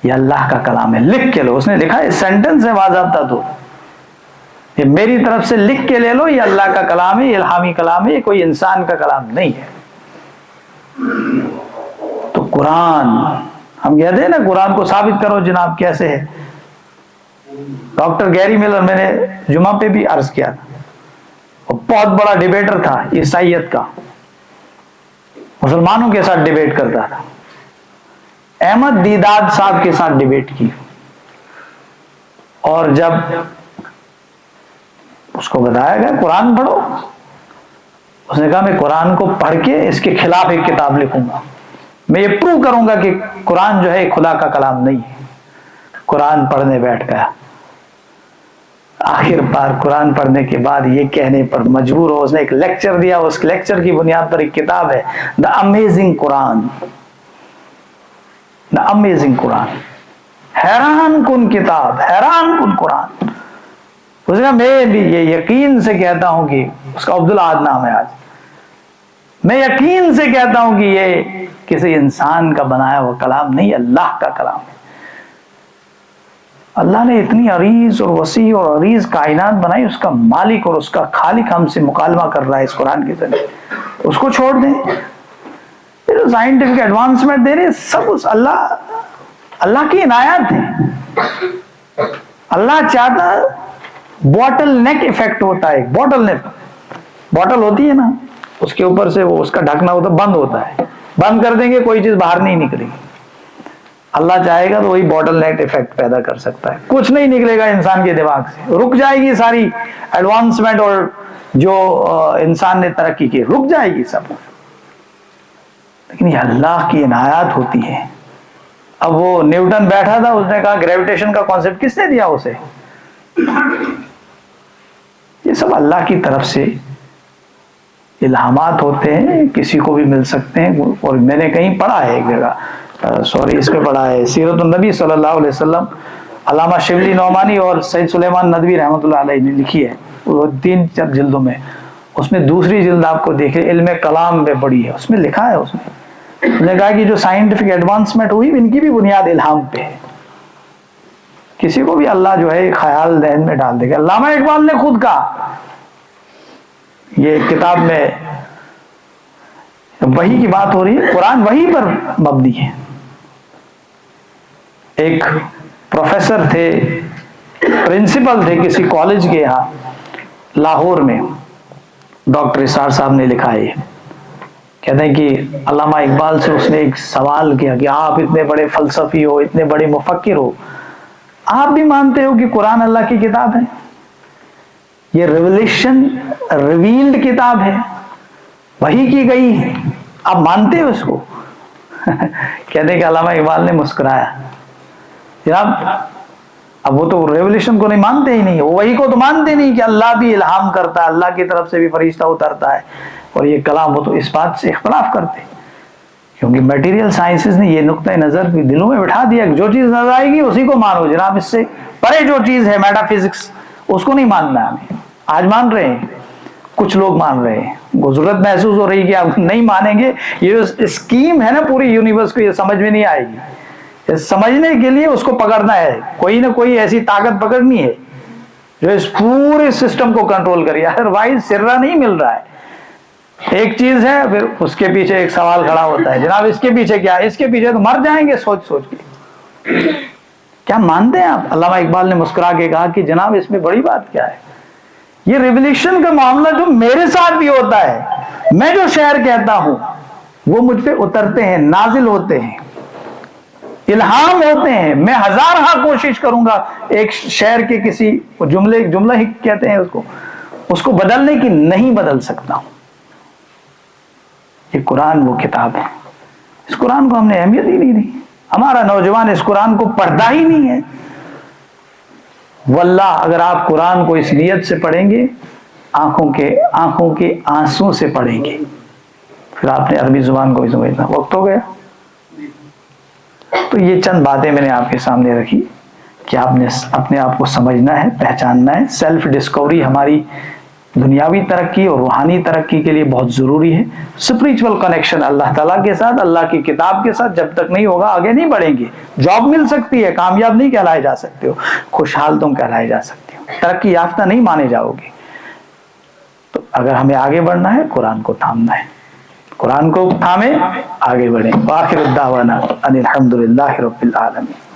یہ اللہ کا کلام ہے، لکھ کے لو. اس نے لکھا ہے، سینٹنس ہے باضابطہ، تو یہ میری طرف سے لکھ کے لے لو، یہ اللہ کا کلام ہے، یہ الہامی کلام ہے، یہ کوئی انسان کا کلام نہیں ہے. تو قرآن، ہم کہتے ہیں نا قرآن کو ثابت کرو جناب، کیسے ہے؟ ڈاکٹر گیری ملر، میں نے جمعہ پہ بھی عرض کیا تھا، وہ بہت بڑا ڈیبیٹر تھا عیسائیت کا، مسلمانوں کے ساتھ ڈیبیٹ کرتا تھا. احمد دیداد صاحب کے ساتھ ڈیبیٹ کی، اور جب اس کو بتایا گیا قرآن پڑھو، اس نے کہا میں قرآن کو پڑھ کے اس کے خلاف ایک کتاب لکھوں گا، میں یہ پروو کروں گا کہ قرآن جو ہے خدا کا کلام نہیں ہے۔ قرآن پڑھنے بیٹھ گیا، آخر کار قرآن پڑھنے کے بعد یہ کہنے پر مجبور ہو، اس نے ایک لیکچر دیا، اس لیکچر کی بنیاد پر ایک کتاب ہے دا امیزنگ قرآن، دا امیزنگ قرآن، حیران کن کتاب، حیران کن قرآن۔ اس نے کہا میں بھی یہ یقین سے کہتا ہوں کہ اس کا عبدالعاد نام ہے آج، میں یقین سے کہتا ہوں کہ یہ کسی انسان کا بنایا ہوا کلام نہیں، اللہ کا کلام ہے۔ اللہ نے اتنی عریض اور وسیع اور عریض کائنات بنائی، اس کا مالک اور اس کا خالق ہم سے مکالمہ کر رہا ہے اس قرآن کے ذریعے، اس کو چھوڑ دیں۔ سائنٹیفک ایڈوانسمنٹ دے رہے سب اس اللہ کی عنایات ہیں۔ اللہ چاہتا بوٹل نیک ایفیکٹ ہوتا ہے، بوٹل نیک، بوٹل ہوتی ہے نا، اس کے اوپر سے وہ اس کا ڈھکنا ہوتا بند ہوتا ہے، بند کر دیں گے کوئی چیز باہر نہیں نکلے گی۔ اللہ چاہے گا تو وہی بوٹل نیک ایفیکٹ پیدا کر سکتا ہے، کچھ نہیں نکلے گا انسان کے دماغ سے، رک جائے گی ساری ایڈوانسمنٹ اور جو انسان نے ترقی کی رک جائے گی سب، لیکن یہ اللہ کی عنایات ہوتی ہے۔ اب وہ نیوٹن بیٹھا تھا، اس نے کہا گریویٹیشن کا کانسیپٹ کس نے دیا اسے؟ یہ سب اللہ کی طرف سے الہامات ہوتے ہیں، کسی کو بھی مل سکتے ہیں۔ اور میں نے کہیں پڑھا ہے ایک جگہ، اس پہ پڑھا ہے سیرت النبی صلی اللہ علیہ وسلم، علامہ شبلی نعمانی اور سید سلیمان ندوی رحمۃ اللہ علیہ نے لکھی ہے، وہ 3 جلدوں میں، اس میں دوسری جلد آپ کو دیکھیں علم کلام میں پڑھی ہے، اس میں لکھا ہے، اس نے کہا کہ جو سائنٹیفک ایڈوانسمنٹ ہوئی ان کی بھی بنیاد الہام پہ ہے۔ کسی کو بھی اللہ جو ہے خیال ذہن میں ڈال دے گا۔ علامہ اقبال نے خود کہا، یہ کتاب میں وحی کی بات ہو رہی ہے، قرآن وحی پر مبنی ہے۔ ایک پروفیسر تھے، پرنسپل تھے کسی کالج کے یہاں لاہور میں، ڈاکٹر اسار صاحب نے لکھا ہے، کہتے ہیں کہ علامہ اقبال سے اس نے ایک سوال کیا کہ آپ اتنے بڑے فلسفی ہو، اتنے بڑے مفکر ہو، آپ بھی مانتے ہو کہ قرآن اللہ کی کتاب ہے؟ یہ ریولیشن ریویلڈ کتاب ہے، وحی کی گئی ہے، آپ مانتے ہو اس کو؟ کہتے ہیں کہ علامہ اقبال نے مسکرایا، جناب اب وہ تو ریولیشن کو نہیں مانتے ہی نہیں، وہ وحی کو تو مانتے نہیں کہ اللہ بھی الہام کرتا ہے، اللہ کی طرف سے بھی فرشتہ اترتا ہے اور یہ کلام، وہ تو اس بات سے اختلاف کرتے، کیونکہ میٹیریل سائنسز نے یہ نقطۂ نظر بھی دلوں میں بٹھا دیا کہ جو چیز نظر آئے گی اسی کو مانو، جناب اس سے پرے جو چیز ہے میٹا فزکس اس کو نہیں ماننا ہمیں۔ آج مان رہے ہیں، کچھ لوگ مان رہے ہیں، وہ ضرورت محسوس ہو رہی کہ آپ نہیں مانیں گے، یہ جو اسکیم ہے نا پوری یونیورس کو، یہ سمجھ میں نہیں آئے گی، سمجھنے کے لیے اس کو پکڑنا ہے، کوئی نہ کوئی ایسی طاقت پکڑنی ہے جو اس پورے سسٹم کو کنٹرول کرے، ادروائز سرا نہیں مل رہا ہے۔ ایک چیز ہے، پھر اس کے پیچھے ایک سوال کھڑا ہوتا ہے، جناب اس کے پیچھے کیا ہے؟ اس کے پیچھے تو مر جائیں گے سوچ سوچ کے۔ کیا مانتے ہیں آپ؟ علامہ اقبال نے مسکرا کے کہا کہ جناب اس میں بڑی بات کیا ہے، یہ ریولیشن کا معاملہ جو میرے ساتھ بھی ہوتا ہے، میں جو شعر کہتا ہوں وہ مجھ پہ اترتے ہیں، نازل ہوتے ہیں، الہام ہوتے ہیں، میں ہزارہا کوشش کروں گا ایک شعر کے کسی جملہ ہی کہتے ہیں اس کو بدلنے کی، نہیں بدل سکتا ہوں۔ یہ قرآن وہ کتاب ہے، اس قرآن کو ہم نے اہمیت ہی نہیں دی، ہمارا نوجوان اس قرآن کو پڑھتا ہی نہیں ہے۔ واللہ اگر آپ قرآن کو اس نیت سے پڑھیں گے، آنکھوں کے آنسوں سے پڑھیں گے، پھر آپ نے عربی زبان کو بھی سمجھنا۔ وقت ہو گیا، تو یہ چند باتیں میں نے آپ کے سامنے رکھی کہ آپ نے اپنے آپ کو سمجھنا ہے، پہچاننا ہے۔ سیلف ڈسکوری ہماری دنیاوی ترقی اور روحانی ترقی کے لیے بہت ضروری ہے۔ اسپریچول کنیکشن اللہ تعالیٰ کے ساتھ، اللہ کی کتاب کے ساتھ جب تک نہیں ہوگا آگے نہیں بڑھیں گے۔ جاب مل سکتی ہے، کامیاب نہیں کہلائے جا سکتے ہو، خوشحال تم کہلائے جا سکتے ہو، ترقی یافتہ نہیں مانے جاؤ گے۔ تو اگر ہمیں آگے بڑھنا ہے قرآن کو تھامنا ہے، قرآن کو تھامیں آگے بڑھیں۔ وآخر الدعوانا ان الحمد للہ رب العالمین۔